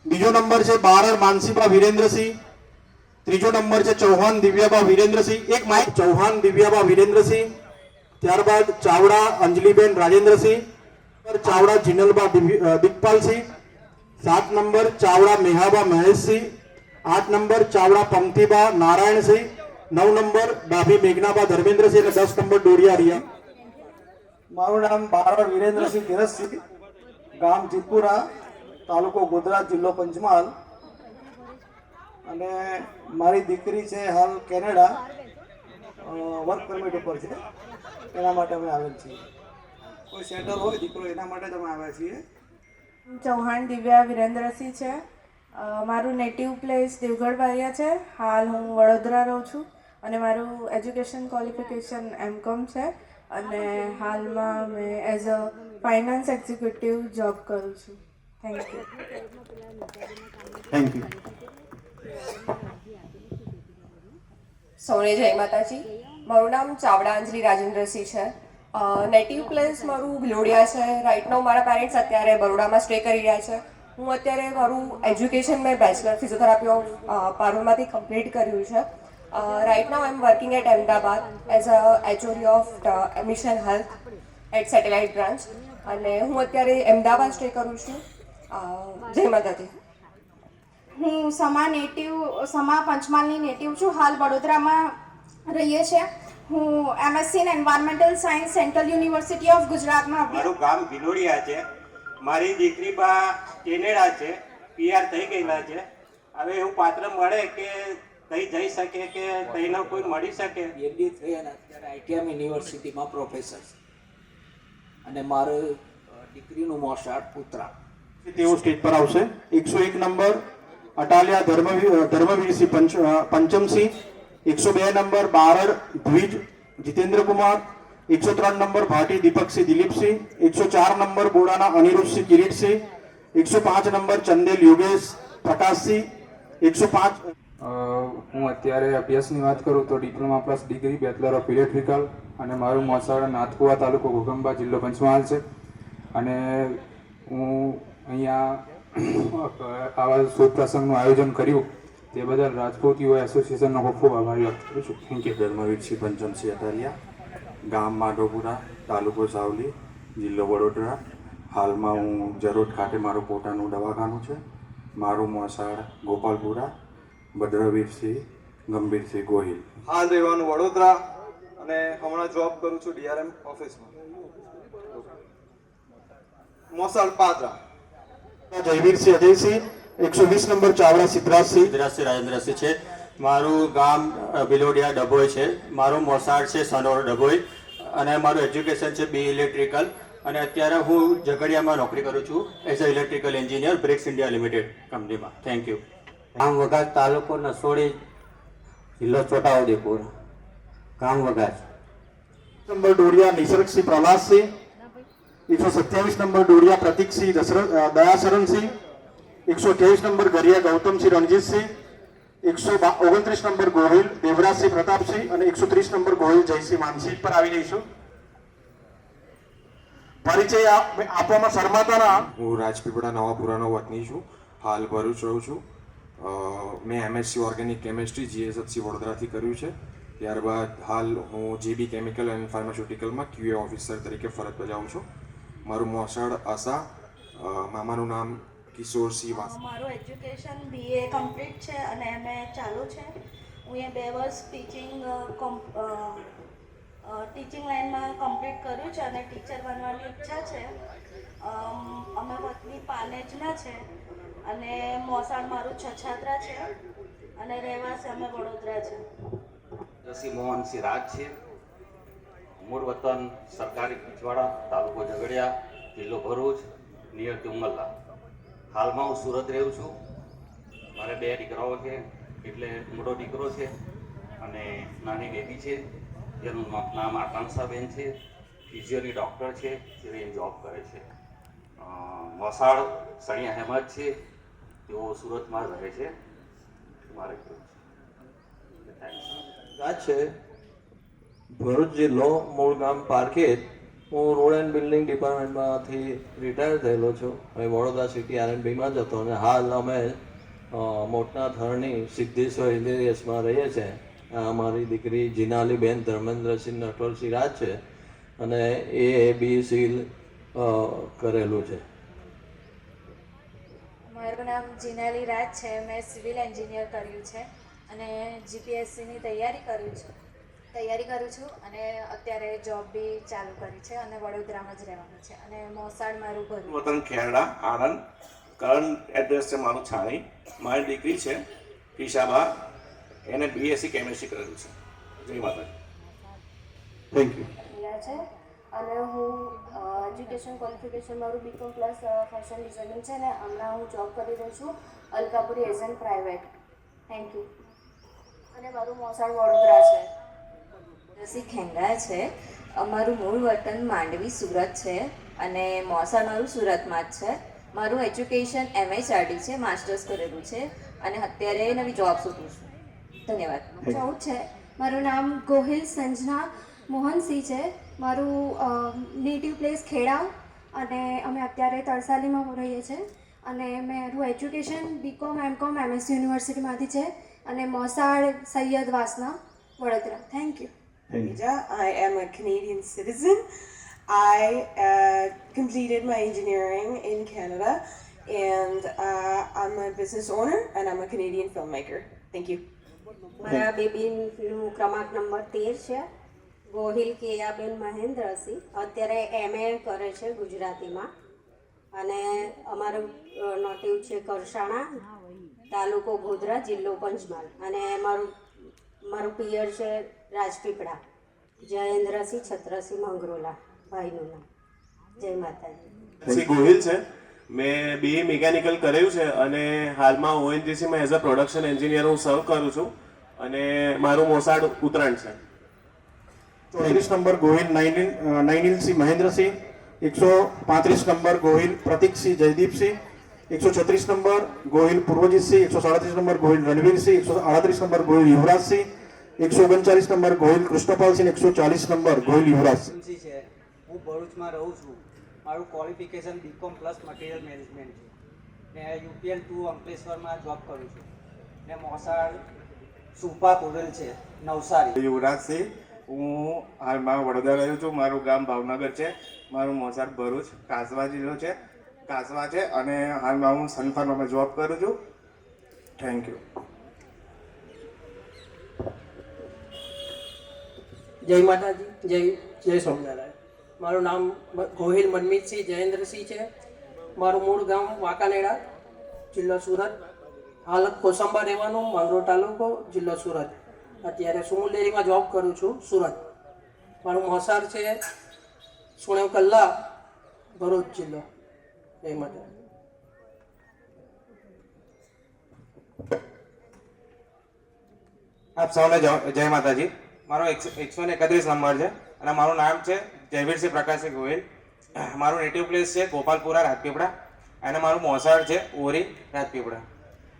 બીજો નંબર છે બારડ માનસીબા વિરેન્દ્રસિંહ. ત્રીજો નંબર છે ચૌહાણ દિવ્યાબા વિરેન્દ્રસિંહ. એક માઇક. ચૌહાણ દિવ્યાબા વિરેન્દ્રસિંહ. ત્યારબાદ Chavda Anjaliben Rajendrasinh. Chavda Jinalba Digpalsinh. 7 number Chavda Mehaba Maheshsinh. 8 number Chavda Panktiba Narayansinh. 9 number Dabhi Meghnaba Dharmendrasinh અને 10 નંબર ડોડિયા રિયા. મારું નામ બારડ વિરેન્દ્રસિંહ ધીરજસિંહ, ગામ જીતપુરા, તાલુકો ગોધરા, જિલ્લો પંચમહાલ. અને મારી દીકરી છે હાલ કેનેડા, વર્ક પરમિટ ઉપર છે. એના માટે અમે આવેલ છીએ. કોઈ સેટલ હોય દીકરો એના માટે જ અમે આવ્યા છીએ. ચૌહાણ દિવ્યા વિરેન્દ્રસિંહ છે. મારું નેટિવ પ્લેસ દેવગઢ બારિયા છે. હાલ હું વડોદરા રહું છું અને મારું એજ્યુકેશન ક્વોલિફિકેશન M.Com છે અને હાલમાં મેં as a finance executive job કરું છું. Thank you. Thank you. સૌને જય માતાજી. મારું નામ ચાવડા અંજલિ રાજેન્દ્રસિંહ છે. નેટિવ પ્લેસ મારું ભિલોડિયા છે. રાઇટ નાઉ મારા પેરેન્ટ્સ અત્યારે બરોડામાં સ્ટે કરી રહ્યા છે. હું અત્યારે મારું એજ્યુકેશન મેં બેચલર ફિઝિયોથેરાપી ઓફ પારુલમાંથી કમ્પ્લીટ કર્યું છે. Right now I am working at Ahmedabad as a HOD of mission health at Satellite branch અને હું અત્યારે અમદાવાદ સ્ટે કરું છું. જય માતાજી. હું સમા પંચમહાલની નેટિવ છું. હાલ વડોદરામાં રહીએ છીએ. હું MSc in environmental science central university of ગુજરાતમાં મારું ગામ ભિલોડિયા છે. મારી દીકરી બા કેનેડા છે, PR થઈ ગયેલા છે. હવે એવું પાત્ર મળે કે તઈ જઈ શકે કે તઈનો કોઈ મળી શકે. MD થઈ અને અત્યારે ITM યુનિવર્સિટીમાં પ્રોફેસર છે. અને મારું દીકરીનું મોસાળ પુત્રા. તેઓ સ્ટેજ પર આવશે. 101 નંબર અટાલિયા ધર્મવીરસિંહ પંચમસિંહ. 102 નંબર બારડ દ્વિજ જીતેન્દ્રકુમાર. 103 નંબર ભાટી દીપકસિંહ દિલીપસિંહ. 104 નંબર બોડાના અનિરુદ્ધસિંહ કિરીટસિંહ. 105 નંબર ચંદેલ યોગેશ પ્રકાશસિંહ. 105. હું અત્યારે અભ્યાસની વાત કરું તો diploma plus degree bachelor of electrical અને મારું મોસાળ નાથકુવા તાલુકો ઘોઘંબા જિલ્લો પંચમહાલ છે. અને હું અહીંયા આવા શુભ પ્રસંગનું આયોજન કર્યું તે બદલ રાજકોટ યુવા એસોસિએશનનો ખૂબ ખૂબ આભાર વ્યક્ત કરું છું. Thank you. ધર્મવીરસિંહ પંચમસિંહ અટાલિયા, ગામ માધવપુરા, તાલુકો સાવલી, જિલ્લો વડોદરા. હાલમાં હું જરોદ ખાતે મારું પોતાનું દવાખાનું છે. મારું મોસાળ ગોપાલપુરા. ભદ્રવીરસિંહ ગંભીરસિંહ ગોહિલ. હાલ રહેવાનું વડોદરા અને હમણાં જોબ કરું છું DRM ઓફિસમાં. મોસાળ પાદરા. જયવીરસિંહ અજયસિંહ. 120 નંબર ચાવડા સિદ્ધરાજસિંહ. રાજેન્દ્રસિંહ છે. મારું ગામ ભિલોડિયા ડભોઈ છે. મારું મોસાળ છે સનોર ડભોઈ અને મારું એજ્યુકેશન છે BE ઇલેક્ટ્રિકલ અને અત્યારે હું ઝઘડિયામાં નોકરી કરું છું as a electrical engineer Brics India limited કંપનીમાં. Thank you. ગામ વઘાસ, તાલુકો નસોડી, જિલ્લો છોટાઉદેપુર. ગામ Vaghas. Number Dodiya Nisargsinh Prahladsinh. 127 number Dodiya Pratiksinh Dayasharansinh. 123 number Gariya Gautamsinh Ranjitsinh. 129 number Gohil Devrajsinh Pratapsinh અને 130 નંબર ગોહિલ જયસિંહ માનસિંહ પર આવી જઈશું. પરિચય આપવામાં શર્માતાના. હું રાજપીપળા નવાપુરાનો વતની છું. હાલ ભરૂચ રહું છું. મેં MSc ઓર્ગેનિક કેમિસ્ટ્રી GSFC વડોદરાથી કર્યું છે. ત્યારબાદ હાલ હું GB કેમિકલ એન્ડ ફાર્માસ્યુટિકલમાં QA ઓફિસર તરીકે ફરજ બજાવું છું. મારું મોસાળ આસા. મામાનું નામ કિશોરસિંહ વાસ. મારું એજ્યુકેશન BA કમ્પ્લીટ છે અને MA ચાલુ છે. હું અહીંયા 2 વર્ષ ટીચિંગ ટીચિંગ લાઈનમાં કમ્પ્લીટ કર્યું છે અને ટીચર બનવાની ઈચ્છા છે. અમે વતની પાલેજના છે અને મોસાળ મારું છછાત્રા છે અને રહેવાસી અમે વડોદરા છે. રસી મોહનસિંહ રાજ છે. મૂળ વતન સરકારી પીછવાડા, તાલુકો ઝઘડિયા, જિલ્લો ભરૂચ, નિયર તુંગલ્લા. હાલમાં હું સુરત રહું છું. મારે 2 દીકરાઓ છે, એટલે મોટો દીકરો છે અને નાની બેબી છે જેનું નામ આકાંક્ષાબેન છે. ફિઝિયોની ડૉક્ટર છે, સિવિલ જોબ કરે છે. મોસાળ સણિયા અહેમદ છે, તેઓ સુરતમાં રહે છે. મારે કેવું છે? થેન્ક્સ. રાજ છે, ભરૂચ જિલ્લો, મૂળ ગામ પારખેત. હું રોડ એન્ડ બિલ્ડિંગ ડિપાર્ટમેન્ટમાંથી રિટાયર થયેલો છું. હવે વડોદરા સિટી R&Bમાં જ હતો અને હાલ અમે મોટના થરની સિદ્ધેશ્વર હિલેરિયસમાં રહીએ છીએ. મારી દીકરી જીનાલીબેન ધર્મેન્દ્રસિંહ નટવરસિંહ રાજ છે અને A.B.Sil કરેલું છે. મારું નામ જીનાલી રાજ છે. મેં સિવિલ એન્જિનિયર કર્યું છે અને GPSCની તૈયારી કરું છું અને અત્યારે જોબ બી ચાલુ કરી છે અને વડોદરામાં જ રહેવાનું છે અને મોસાળ મારું ભરૂચ. વતન ખેરડા, આણંદ. કરંટ એડ્રેસ છે મારું છાણી. મારી દીકરી છે ઈશાબા, એને BSc કેમેસ્ટ્રી કરેલું છે. જય માતાજી. Thank you. છે અને હું એજ્યુકેશન ક્વોલિફિકેશન મારું BCom પ્લસ ફેશન ડિઝાઇનિંગ છે અને હમણાં હું જોબ કરી રહી છું Alkapuri agent private. Thank you. અને મારું મોસાળ વડોદરા છે. રસી ખેંગા છે. અમારું મૂળ વતન માંડવી સુરત છે અને મોસાળ મારું સુરતમાં જ છે. મારું એજ્યુકેશન MHRD છે, માસ્ટર્સ કરેલું છે અને અત્યારે નવી જોબ શોધું છું. ધન્યવાદ. 14 છે. મારું નામ ગોહિલ સંજના મોહનસિંહ છે. મારું નેટિવ પ્લેસ ખેડા અને અમે અત્યારે તરસાલીમાં રહીએ છીએ અને મારું એજ્યુકેશન BCom M.Com MS યુનિવર્સિટીમાંથી છે અને મોસાળ સૈયદ વાસના Vadodara. Thank you. I am a Canadian citizen. I completed my engineering in Canada and I'm a business owner and I'm a Canadian filmmaker. Thank you. મારા બેબીની ફિલ્મ ક્રમાંક નંબર 13 છે. ગોહિલ કેયાબેન મહેન્દ્રસિંહ અત્યારે MA કરે છે ગુજરાતીમાં અને અમારું નોટિવ છે કરસાણા, તાલુકો ગોધરા, જિલ્લો પંચમહાલ અને મારું પિયર છે રાજપીપળા. જયેન્દ્રસિંહ છત્રસિંહ મંગરોલા ભાઈનું નામ. જય માતાજી. શ્રી ગોહિલ છે. મેં BE મિકેનિકલ કર્યું છે અને હાલમાં ONGCમાં એઝ અ પ્રોડક્શન એન્જિનિયર હું સર્વ કરું છું અને મારું મોસાળ ઉત્તરાયણ છે. 34 number Gohil Nainilsinh Mahendrasinh, 135 number Gohil Pratiksinh Jaydeepsinh, 136 number Gohil Purvajitsinh, 137 number Gohil Ranveersinh, 138 number Gohil Yuvrajsinh, 139 number Gohil Krishnapalsinh, 140 number Gohil Yuvrajsinh. છે. હું ભરૂચમાં રહું છું. મારું qualification BCom plus material management છે ને UPL 2 અંકલેશ્વરમાં જોબ કરું છું ને મોસાળ સુપા કોવેલ છે નવસારી. યુવરાજસિંહ. હું હાલમાં વડોદરા રહ્યો છું. મારું ગામ ભાવનગર છે. મારું મોસાળ ભરૂચ કાસવા જિલ્લો છે, કાસવા છે અને હાલમાં હું સનફાર્મામાં જોબ કરું છું. Thank you. જય માતાજી, જય સ્વામિનારાયણ. મારું નામ ગોહિલ મનમીતસિંહ જયેન્દ્રસિંહ છે. મારું મૂળ ગામ વાંકાનેડા, જિલ્લો સુરત. હાલ કોસંબા રહેવાનું, માંગરોળ તાલુકો, જિલ્લો સુરત. અત્યારે સુમુલ ડેરીમાં જોબ કરું છું સુરત. મારું મોસાળ છે સુણેવ કલ્લા, ભરૂચ જિલ્લો. જય માતાજી. આપ સૌને જય માતાજી. મારો 131 નંબર છે અને મારું નામ છે જયવીરસિંહ પ્રકાશસિંહ ગોહિલ. મારું નેટિવ પ્લેસ છે ગોપાલપુરા રાજપીપળા અને મારું મોસાળ છે ઓરી રાજપીપળા.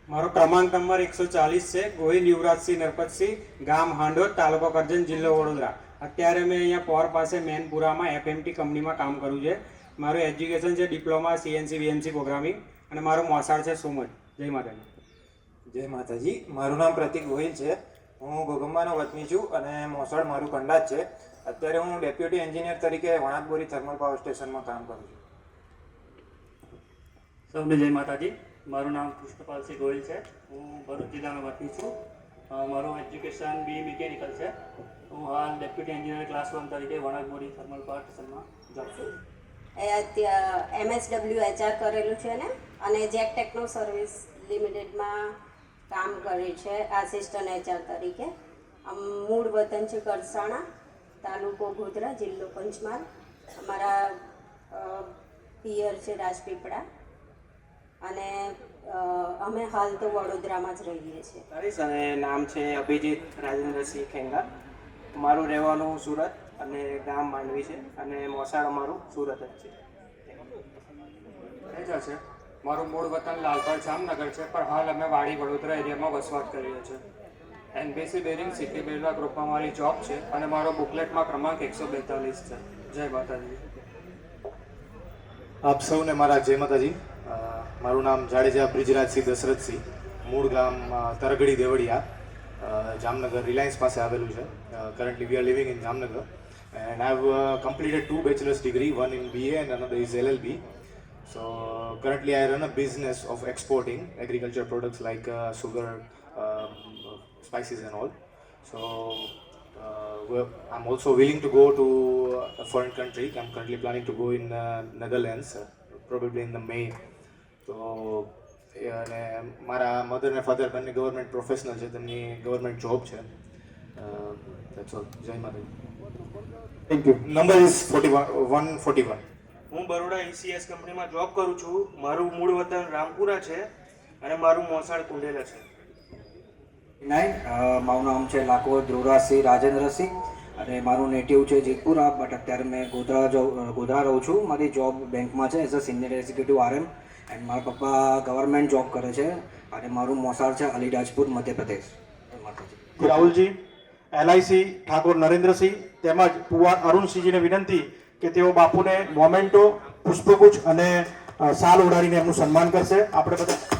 મારો ક્રમાંક નંબર 140 છે. ગોહિલ યુવરાજસિંહ નરપતસિંહ, ગામ હાંડોદ, તાલુકો કરજણ, જિલ્લો વડોદરા. અત્યારે મેં અહીંયા પોર પાસે મેનપુરામાં FMT કંપનીમાં કામ કર્યું છે. મારું એજ્યુકેશન છે ડિપ્લોમા CNC VNC પ્રોગ્રામિંગ અને મારું મોસાળ છે સોમજ. જય માતાજી. જય માતાજી. મારું નામ પ્રતિક ગોહિલ છે. હું ગોગંબાનો વતની છું અને મોસાળ મારું કંડાજ છે. અત્યારે હું ડેપ્યુટી એન્જિનિયર તરીકે વણાકબોરી થર્મલ પાવર સ્ટેશનમાં કામ કરું છું. સૌને જય માતાજી. મારું નામ કૃષ્ણપાલસિંહ ગોહિલ છે. હું ભરૂચ જિલ્લાનો વતની છું મારું એજ્યુકેશન બી મિકેનિકલ છે. હું હાલ ડેપ્યુટી એન્જિનિયર ક્લાસ 1 તરીકે વણાકબોરી થર્મલ પાવર સ્ટેશનમાં જોબ કરું છું. MSW HR કરેલું છે ને, અને જેક ટેકનો સર્વિસ લિમિટેડમાં કામ કર્યું છે આસિસ્ટન્ટ HR તરીકે. મૂળ વતન છે કરસાણા, તાલુકો ગોધરા, જિલ્લો પંચમહાલ. અમારા પિયર છે રાજપીપળા, અને અમે હાલ તો વડોદરામાં જ રહીએ છીએ. અને નામ છે અભિજીત રાજેન્દ્રસિંહ ખેંગા. મારું રહેવાનું સુરત અને ગામ માંડવી છે, અને મોસાળ અમારું સુરત જ છે. છે મારું મૂળ વતન લાલપર જામનગર છે, પણ હાલ અમે વાડી વડોદરા એરિયામાં વસવાટ કરીએ છીએ. એનબીસી બેરિંગ સિટી બિલ્ડર ગ્રુપમાં મારી જોબ છે, અને મારો બુકલેટમાં ક્રમાંક 142 છે. જય માતાજી. આપ સૌને મારા જય માતાજી. મારું નામ જાડેજા બ્રિજરાજસિંહ દશરથસિંહ, મૂળ ગામ તરગડી દેવળિયા, જામનગર રિલાયન્સ પાસે આવેલું છે. Currently we are living in Jamnagar, and I have completed 2 bachelor's degree, one in BA and another is LLB. So currently I run a business of exporting agriculture products like sugar, spices and all. So I'm also willing to go to a foreign country. I'm currently planning to go in Netherlands, probably in the May. So અને મારા mother અને father બંને government professional છે, તેમની government job છે. That's all. જય માતાજી. Thank you. Number is 141. હું બરોડા ECS કંપનીમાં જોબ કરું છું. મારું મૂળ વતન રામપુરા છે, અને મારું મોસાળ કુંડેલા છે. મારું નામ છે લાખો ધ્રુવરાજસિંહ રાજેન્દ્રસિંહ, અને મારું નેટિવ છે જેતપુરા, બટ અત્યારે મેં ગોધરા રહું છું. મારી જોબ બેંકમાં છે as a senior executive RM, and મારા પપ્પા ગવર્મેન્ટ જોબ કરે છે, અને મારું મોસાળ છે અલીરાજપુર, મધ્યપ્રદેશ. રાહુલજી, LIC ઠાકોર નરેન્દ્રસિંહ, તેમજ પુવાર અરુણસિંહજીને વિનંતી કે તેઓ બાપુને મોમેન્ટો, પુષ્પગુચ્છ અને શાલ ઓઢાડીને એમનું સન્માન કરશે. આપણે બધા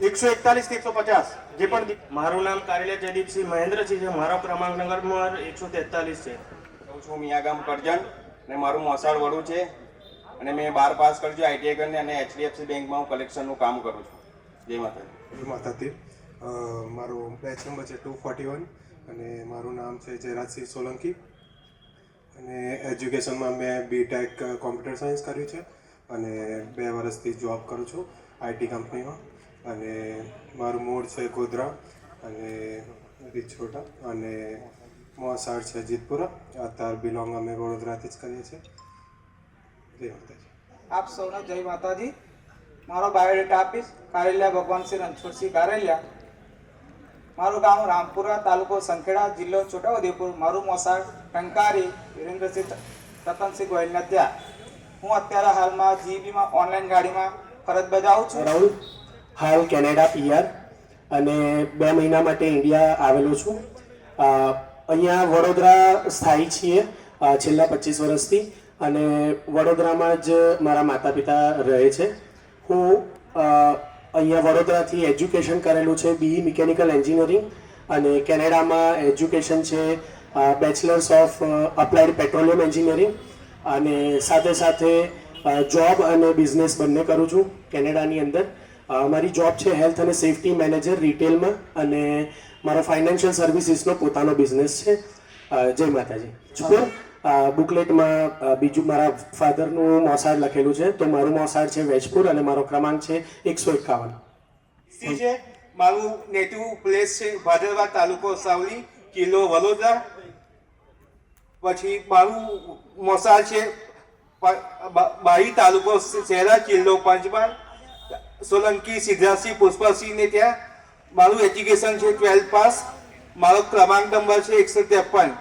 એકસો 41 થી 150 જે પણ. મારું નામ કારેલિયા જયદીપસિંહ મહેન્દ્રસિંહ છે. મારો ક્રમાંક નંબર 143 છે. હું છું મિયાગામ કરજણ, અને મારું મોસાળ વડું છે, અને મેં 12 પાસ કર્યું છે ITI કરીને, અને HDFC બેંકમાં હું કલેક્શનનું કામ કરું છું. જય માતાજી. જય માતાજી. મારું બેચ નંબર છે 241, અને મારું નામ છે જયરાજસિંહ સોલંકી, અને એજ્યુકેશનમાં મેં BTech કોમ્પ્યુટર સાયન્સ કર્યું છે, અને 2 વર્ષથી જોબ કરું છું IT કંપનીમાં. અને મારું મૂળ છે ગોધરા અને રીછોટા, અને મોસાળ છે જીતપુરા. અત્યારે બિલોંગ અમે વડોદરાથી જ કરીએ છીએ. જય માતાજી. આપ સૌને જય માતાજી. મારો બાયોડેટા આપીશ. કારેલિયા ભગવાનસિંહ રણછોડસિંહ કારેલિયા. મારું ગામ રામપુરા, તાલુકો સંખેડા, જિલ્લો છોટાઉદેપુર. મારું મોસાળ ટંકારી, વિરેન્દ્રસિંહ રતનસિંહ ગોયલના ત્યાં. હું અત્યારે હાલમાં GEBમાં ઓનલાઈન ગાડીમાં ફરજ બજાવું છું. રાહુલ હાલ કેનેડા PR, અને 2 મહિના માટે ઇન્ડિયા આવેલો છું. અહીંયા વડોદરા સ્થાયી છીએ છેલ્લા 25 વર્ષથી, અને વડોદરામાં જ મારા માતા પિતા રહે છે. હું અહીંયા વડોદરાથી એજ્યુકેશન કરેલું છે BE મિકેનિકલ એન્જિનિયરિંગ, અને કેનેડામાં એજ્યુકેશન છે bachelors of applied petroleum engineering, અને સાથે સાથે જોબ અને બિઝનેસ બંને કરું છું કેનેડાની અંદર. મારી જોબ છે હેલ્થ અને સેફટી મેનેજર રિટેલમાં, અને મારો ફાઇનાન્શિયલ સર્વિસીસનો પોતાનો બિઝનેસ છે. જય માતાજી. બુકલેટમાં બીજું મારા ફાધરનું મોસાળ લખેલું છે, તો મારું મોસાળ છે વેજપુર, અને મારો ક્રમાંક છે 151. છે. મારું નેટિવ પ્લેસ છે ભાદરવા, તાલુકો સાવલી, જિલ્લો વડોદરા. પછી મારું મોસાળ છે બારી, તાલુકો શહેરા, જિલ્લો પંચમહાલ. સોલંકી સિદ્ધાર્થસિંહ પુષ્પસિંહને ત્યાં. મારું એજ્યુકેશન છે 12 પાસ. મારો ક્રમાંક નંબર છે 153.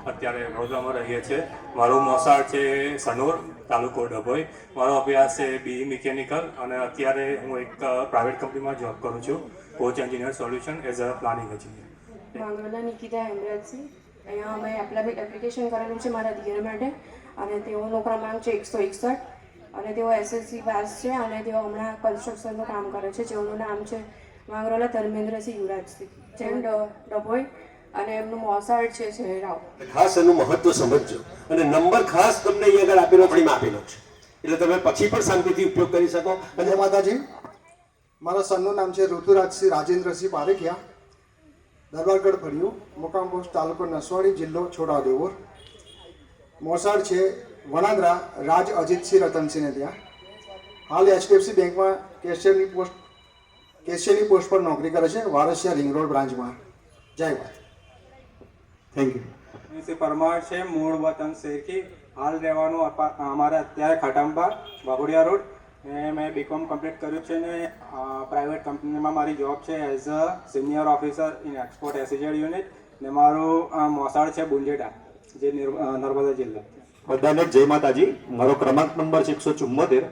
અત્યારે વડોદરામાં રહીએ છીએ. મારું મોસાળ છે સનોર, તાલુકો ડભોઈ. મારો અભ્યાસ છે BE મિકેનિકલ, અને અત્યારે હું એક પ્રાઇવેટ કંપનીમાં જોબ કરું છું, Koch engineer solution as a planning engineer. માંગરોળના નિકિતા હેમરાજસિંહ. અહીંયા અમે એપ્લિકેશન કરેલું છે મારા દિયર માટે, અને તેઓનો ક્રમાંક છે 161. અને તેઓ SSC પાસ છે અને તેઓ હમણાં કન્સ્ટ્રક્શનનું કામ કરે છે. જેઓનું નામ છે માંગરોલા ધર્મેન્દ્રસિંહ યુવરાજસિંહ જૈન ડભોઈ અને એમનું મોસાળ છે શહેરાવ. ખાસ એનું મહત્વ સમજજો અને નંબર ખાસ તમને અહીં આગળ આપેલો છે, આપેલો છે, એટલે તમે પછી પણ શાંતિથી ઉપયોગ કરી શકો. જય માતાજી. મારા સનનું નામ છે ઋતુરાજસિંહ રાજેન્દ્રસિંહ પારેખિયા, દરબારગઢ ભર્યું, મુકામ પોસ્ટ તાલુકો નસવાડી, જિલ્લો છોટાઉદેપુર. મોસાળ છે વણાદરા, રાજ અજીતસિંહ રતનસિંહને ત્યાં. હાલ HDFC બેંકમાં કેશિયરની પોસ્ટ પર નોકરી કરે છે, વારસિયા રિંગ રોડ બ્રાન્ચમાં. જય વાત. Thank you. શ્રી પરમાર છે, મૂળ વતન શેરકી, હાલ રહેવાનું અમારા અત્યારે ખટાંબા વાઘોડિયા રોડ. મેં BCom કમ્પ્લીટ કર્યું છે ને પ્રાઇવેટ કંપનીમાં મારી જોબ છે as a senior officer in export SEZ unit ને મારું મોસાળ છે બુંજેટા, જે નર્મદા જિલ્લો. બધાને જય માતાજી. મારો ક્રમાંક નંબર છે 174.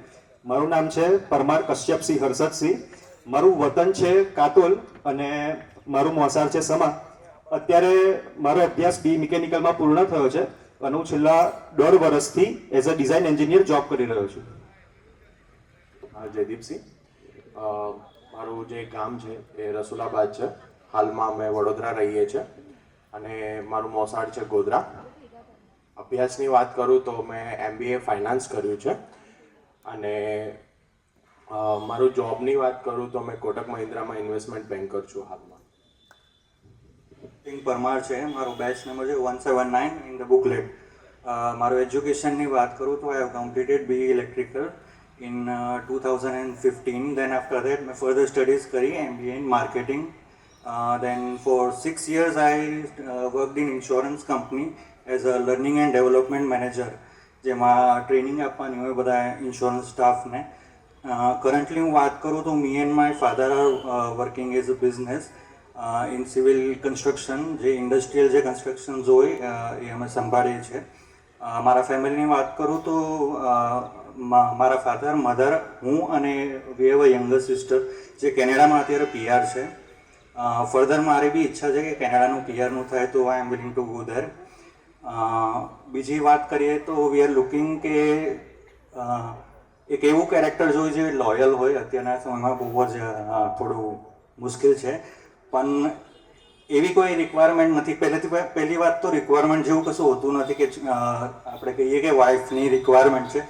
મારું નામ છે પરમાર કશ્યપસિંહ હર્ષદસિંહ. મારું વતન છે કાતોલ અને મારું મોસાળ છે સમા. અત્યારે મારો અભ્યાસ બી મિકેનિકલમાં પૂર્ણ થયો છે અને હું છેલ્લા 1.5 વર્ષથી as a design engineer job કરી રહ્યો છું. જયદીપસિંહ. મારું જે ગામ છે એ રસુલાબાદ છે. હાલમાં અમે વડોદરા રહીએ છીએ અને મારું મોસાળ છે ગોધરા. અભ્યાસની વાત કરું તો મેં MBA ફાઇનાન્સ કર્યું છે અને મારું જોબની વાત કરું તો મેં કોટક મહિન્દ્રામાં ઇન્વેસ્ટમેન્ટ બેન્કર છું હાલમાં. પરમાર છે, મારો બેચ નંબર છે 179 ઇન ધ બુકલેટ. મારું એજ્યુકેશનની વાત કરું તો I have completed BE electrical in 2015. Then after that મેં further studies કરી MBA in marketing. Then for 6 years I worked in insurance company as a learning and development manager, જેમાં training આપવાની હોય બધા ઇન્સ્યોરન્સ સ્ટાફને. કરન્ટલી હું વાત કરું તો me and my father are working as a business in civil construction. જે ઇન્ડસ્ટ્રીયલ જે કન્સ્ટ્રક્શન્સ હોય એ અમે સંભાળીએ છીએ. મારા ફેમિલીની વાત કરું તો મારા ફાધર, મધર, હું અને we have a younger sister જે કેનેડામાં અત્યારે PR છે. ફર્ધર મારી બી ઈચ્છા છે કે કેનેડાનું PRનું થાય તો આઈ એમ વિલિંગ ટુ ગો ધેર. બીજી વાત કરીએ તો વી આર લુકિંગ કે એક એવું કેરેક્ટર જોઈએ જે લોયલ હોય. અત્યારના સમયમાં બહુ જ થોડું મુશ્કેલ છે, પણ એવી કોઈ રિક્વાયરમેન્ટ નથી. પહેલી વાત તો રિક્વાયરમેન્ટ જેવું કશું હોતું નથી કે આપણે કહીએ કે વાઇફની રિક્વાયરમેન્ટ છે,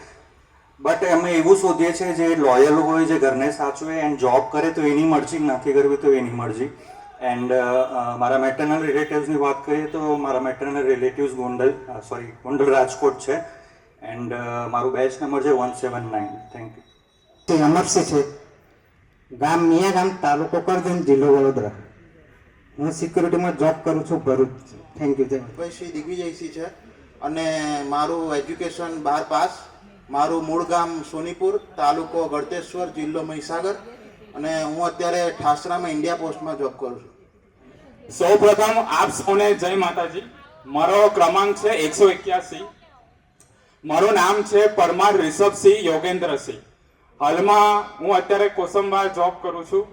બટ અમે એવું શોધીએ છીએ જે લોયલ હોય, જે ઘરને સાચવે એન્ડ જોબ કરે તો એની મરજી, નથી કરવી તો એની મરજી. એન્ડ મારા મેટર્નલ રિલેટિવ્સની વાત કરીએ તો મારા મેટર્નલ રિલેટિવ્સ ગોંડલ રાજકોટ છે એન્ડ મારું બેચ નંબર છે 179. Thank you. અમરસિંહ છે, ગામ મિયાગામ, તાલુકો કરજણ, જિલ્લો વડોદરા. હું સિક્યુરિટીમાં જોબ કરું છું ભરૂચ. Thank you. શ્રી દિગ્વિજયસિંહ છે અને મારું એજ્યુકેશન 12 પાસ. મારું મૂળ ગામ સોનીપુર, તાલુકો ગળતેશ્વર, જિલ્લો મહીસાગર અને હું અત્યારે ઠાસરામાં ઇન્ડિયા પોસ્ટમાં જોબ કરું છું. સૌ પ્રથમ આપ સૌને જય માતાજી. મારો ક્રમાંક છે 181. મારું નામ છે પરમાર રિષભસિંહ યોગેન્દ્રસિંહ. હાલમાં હું અત્યારે કોસંબા જોબ કરું છું.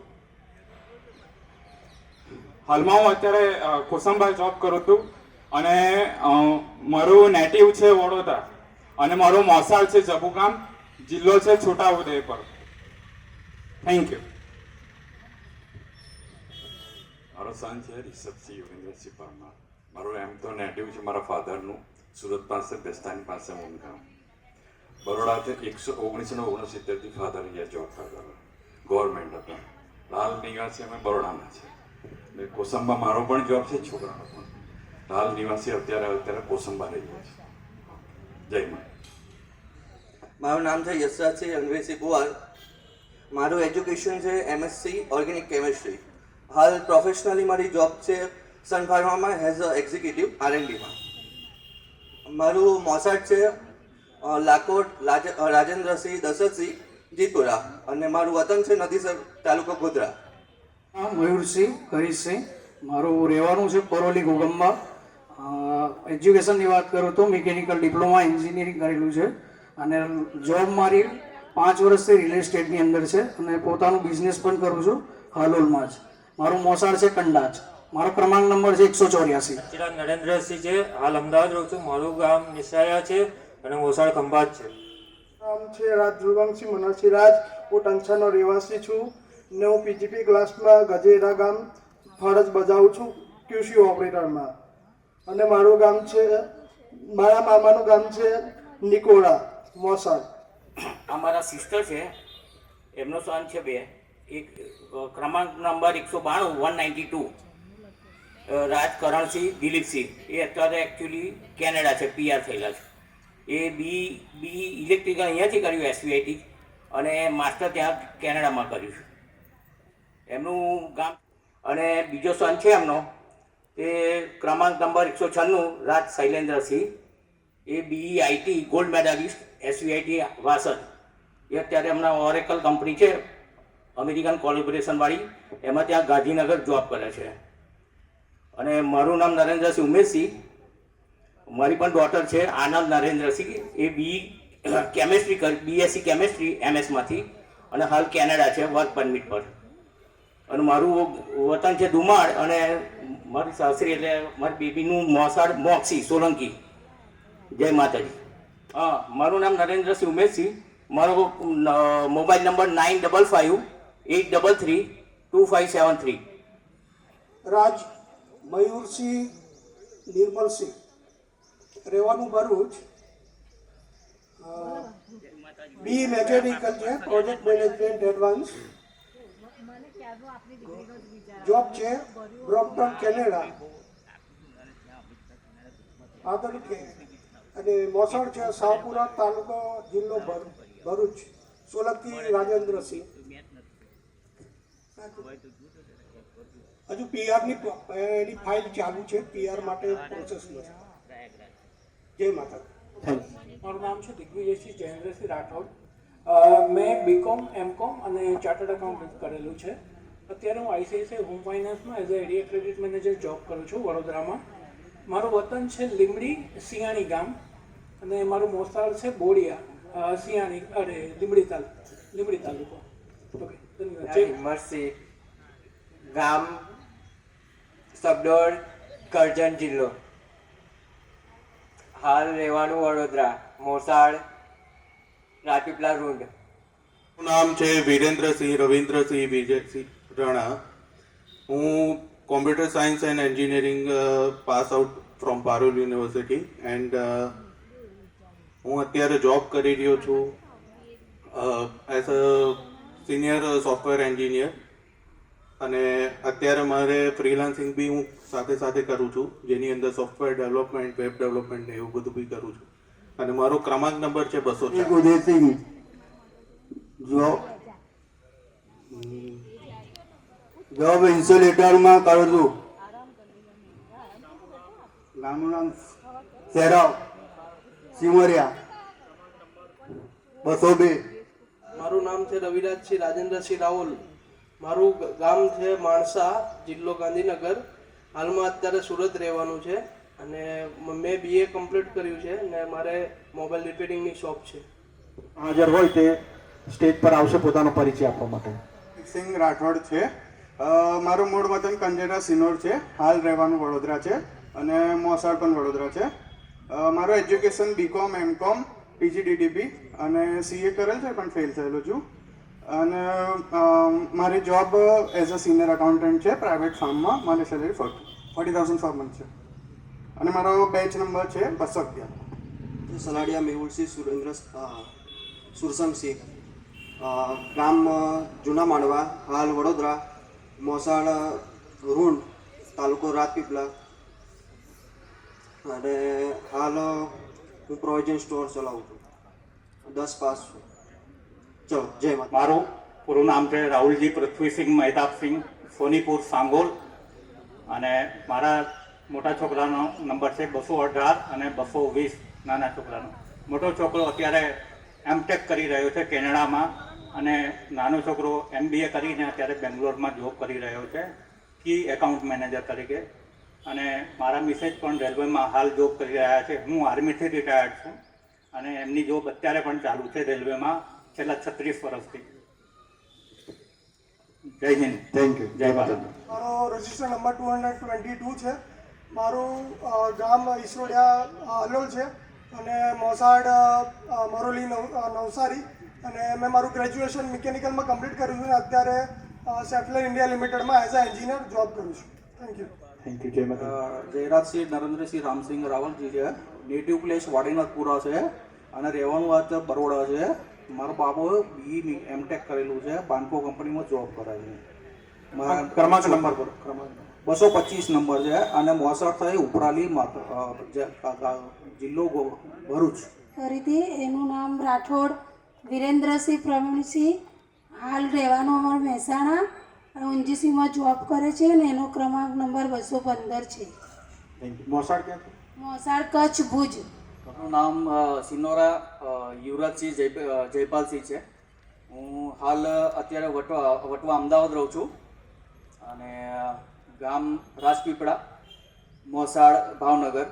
અને મારું નેટિવ છે વડોદરા અને મારું મોસાળ છે જબુગામ, જિલ્લો છે છોટાઉદેપુર. Thank you. મારો સન છે રિષભસિંહ યોગેન્દ્રસિંહ પરમાર. મારું એમ તો નેટિવ છે મારા ફાધરનું સુરત પાસે બેસ્તાની પાસે હું ગામ. બરોડાથી 1969થી ફાધર અહીંયા જોબ કરતા હતા, ગવર્મેન્ટ હતા. હાલ નિવાસી અમે બરોડાના છે. ને કોસંબા મારો પણ જોબ છે, છોકરાનો પણ. હાલ નિવાસી અત્યારે કોસંબા રહીએ છે. જય માતા. મારું નામ છે યશરાજસિંહ રણવીરસિંહ કુવાર. મારું એજ્યુકેશન છે MSc ઓર્ગેનિક કેમિસ્ટ્રી. હાલ પ્રોફેશનલી મારી જોબ છે સન ફાર્મામાં એઝ અ એક્ઝિક્યુટિવ R&Dમાં. મારું મોસાળ છે લાકોટ, રાજેન્દ્રસિંહ દશરથસિંહ, જીતપુરા અને મારું વતન છે નદીસર, તાલુકો ગોધરા. મયુરસિંહ હરીશસિંહ. મારું રહેવાનું છે કોરોલી ગોગંબા. એજ્યુકેશનની વાત કરું તો મિકેનિકલ ડિપ્લોમા એન્જિનિયરિંગ કરેલું છે અને જોબ મારી 5 વર્ષથી રિયલ એસ્ટેટની અંદર છે અને પોતાનું બિઝનેસ પણ કરું છું હાલોલમાં જ. મારું મોસાળ છે કંડાચ. મારો ક્રમાંક નંબર છે 184. ચિરાગ નરેન્દ્રસિંહ છે, હાલ અમદાવાદ રહું છું. મારું ગામ નિશાયા છે અને મોસાળ ખંભાત છે. નામ છે રાજ ધ્રુવંશી મનોજસિંહ રાજ. હું ટંચાનો રહેવાસી છું ને હું પીજીપી ક્લાસમાં ગજેરા ગામ ફરજ બજાવું છું ક્યુસી ઓપરેટરમાં. અને મારું ગામ છે, મારા મામાનું ગામ છે નિકોડા મોસાળ. અમારા સિસ્ટર છે, એમનો સન છે 2, એક ક્રમાંક નંબર 192 રાજકરણસિંહ દિલીપસિંહ. એ અત્યારે એકચ્યુઅલી કેનેડા છે, PR થયેલા છે. એ બી ઇલેક્ટ્રિકલ અહીંયાથી કર્યું SVIT અને માસ્ટર ત્યાં કેનેડામાં કર્યું છે. એમનું ગામ. અને બીજો સન છે એમનો, તે ક્રમાંક નંબર 196 રાજ શૈલેન્દ્રસિંહ. એ BEIT gold medalist SVIT Vasad. એ અત્યારે હમણાં ઓરેકલ કંપની છે અમેરિકન કોર્પોરેશનવાળી, એમાં ત્યાં ગાંધીનગર જોબ કરે છે. અને મારું નામ નરેન્દ્રસિંહ ઉમેશસિંહ. મારી પણ ડોટર છે આનંદ નરેન્દ્રસિંહ. એ BSc કેમેસ્ટ્રી MSમાંથી અને હાલ કેનેડા છે વર્ક પરમિટ પર. અને મારું વતન છે દુમાળ અને મારી સાસરી એટલે મારી બેબીનું મોસાળ મોક્ષી સોલંકી. જય માતાજી. હા, મારું નામ નરેન્દ્રસિંહ ઉમેશસિંહ. મારો મોબાઈલ નંબર 9558332573. રાજ મયુરસિંહ નિર્મલસિંહ, રહેવાનું ભરૂચ. બી મેકેનિકલ છે, પ્રોજેક્ટ મેનેજમેન્ટ એડવાન્સ. જોબ છે બ્રોમ્પટન કેનેડા. આ તરીકે અને મોસાળ છે શાહપુરા તાલુકો જિલ્લો ભરૂચ. સોલંકી રાજેન્દ્રસિંહ. હજુ પીઆરની એની ફાઇલ ચાલુ છે, PR માટે પ્રોસેસમાં છે. જય માતા. મારું નામ છે દિગ્વિજયસિંહ જયેન્દ્રસિંહ રાઠોડ. મેં BCom MCom અને ચાર્ટર્ડ એકાઉન્ટન્ટ કરેલું છે. અત્યારે હું ICICI હોમ ફાઇનાન્સમાં as area credit manager job કરું છું વડોદરામાં. મારું વતન છે લીમડી સિયાણી ગામ અને મારું મોસાળ છે બોડિયા સિયાણી લીમડી તાલુકો. ઓકે, ધન્યવાદ. હિંમતસિંહ, ગામ સબડોળ, કરજણ જિલ્લો. હાલ રહેવાનું વડોદરા, મોસાળ રાજપીપળા રૂંડ. નામ છે વિરેન્દ્રસિંહ રવિન્દ્રસિંહ વિજયસિંહ રણા. હું computer science and engineering pass out from Parul university and હું અત્યારે જોબ કરી રહ્યો છું એઝ અ સિનિયર સોફ્ટવેર એન્જિનિયર. અને અત્યારે મારે ફ્રીલાન્સિંગ બી હું સાથે સાથે કરું છું, જેની અંદર સોફ્ટવેર ડેવલપમેન્ટ, વેબ ડેવલપમેન્ટ એવું બધું બી કરું છું. અને મારો ક્રમાંક નંબર છે 204. ઉદયસિંહ જોબ ઇન્સ્યુલેટરમાં કરું છું. ગામનું નામ સેરાવ સિમરિયા 202. મારું નામ છે રવિરાજસિંહ રાજેન્દ્રસિંહ રાવલ. મારું ગામ છે માણસા, જિલ્લો ગાંધીનગર. હાલમાં અત્યારે સુરત રહેવાનું છે અને મેં BA કમ્પ્લીટ કર્યું છે અને મારે મોબાઈલ રિપેરિંગની શોપ છે. હાજર હોય તે સ્ટેજ પર આવશે પોતાનો પરિચય આપવા માટે. સિંહ રાઠોડ છે. મારું મૂળ વતન કંજેરા સિનોર છે. હાલ રહેવાનું વડોદરા છે અને મોસાળ પણ વડોદરા છે. મારું એજ્યુકેશન BCom MCom PGDDB અને CA કરેલ છે પણ ફેલ થયેલો છું. અને મારી job as a senior accountant છે પ્રાઇવેટ ફાર્મમાં. મારી સેલેરી 40,000 પર મંથ છે. અને મારો બેચ નંબર છે 211. સલાડિયા મેહુલસિંહ સુરસંગસિંહ, ગામ જૂના માંડવા, હાલ વડોદરા, મોસાળ રૂંડ, તાલુકો રાજપીપળા. અને હાલ હું પ્રોવિઝન સ્ટોર ચલાવું છું. 10 પાસ છું. ચલો, જય માતા. મારું પૂરું નામ છે રાહુલજી પૃથ્વીસિંહ મહેતાબસિંહ, સોનીપુર સાંગોલ. અને મારા મોટા છોકરાનો નંબર છે 218 અને 220. નાના છોકરાનો. મોટો છોકરો અત્યારે MTech કરી રહ્યો છે કેનેડામાં અને નાનો છોકરો MBA કરીને અત્યારે બેંગ્લોરમાં જોબ કરી રહ્યો છે કી એકાઉન્ટ મેનેજર તરીકે. અને મારા મિસેજ પણ રેલવેમાં હાલ જોબ કરી રહ્યા છે. હું આર્મીથી રિટાયર્ડ છું અને એમની જોબ અત્યારે પણ ચાલુ છે રેલવેમાં છેલ્લા 36 વર્ષથી. જય હિન્દ. Thank you. જય ભારત. મારો રજિસ્ટર નંબર 222 છે. મારું ગામ ઈસરોડિયા અલોલ છે. અને મોસાડ મરોલી નવસારી, અને મેં મારું ગ્રેજ્યુએશન મિકેનિકલમાં કમ્પ્લીટ કર્યું છે અને અત્યારે સેફલર ઇન્ડિયા લિમિટેડમાં એઝ અ એન્જિનિયર જોબ કરું છું. Thank you. Thank you. જય માતા. જયરાજસિંહ નરેન્દ્રસિંહ રામસિંહ રાવલજી છે. નેટિવ પ્લેસ વાડીનાથપુરા છે અને રહેવાનું વાત બરોડા છે. મારો બાબો BE M.Tech કરેલું છે, બાન્કો કંપનીમાં જોબ કરે છે. ક્રમાંક નંબર 225 નંબર છે અને મોસાળ થઈ ઉપરાલી જિલ્લો ભરૂચ. ફરીથી એનું નામ રાઠોડ વિરેન્દ્રસિંહ પ્રવીણસિંહ, હાલ રહેવાનું અમારું મહેસાણા, ઊંજીસીમાં જોબ કરે છે અને એનો ક્રમાંક નંબર 215 છે. મોસાળ ક્યાં? મોસાળ કચ્છ ભુજ. મારું નામ સિનોરા યુવરાજસિંહ જયપાલસિંહ છે. હું હાલ અત્યારે વટવા અમદાવાદ રહું છું અને ગામ રાજપીપળા, મોસાળ ભાવનગર,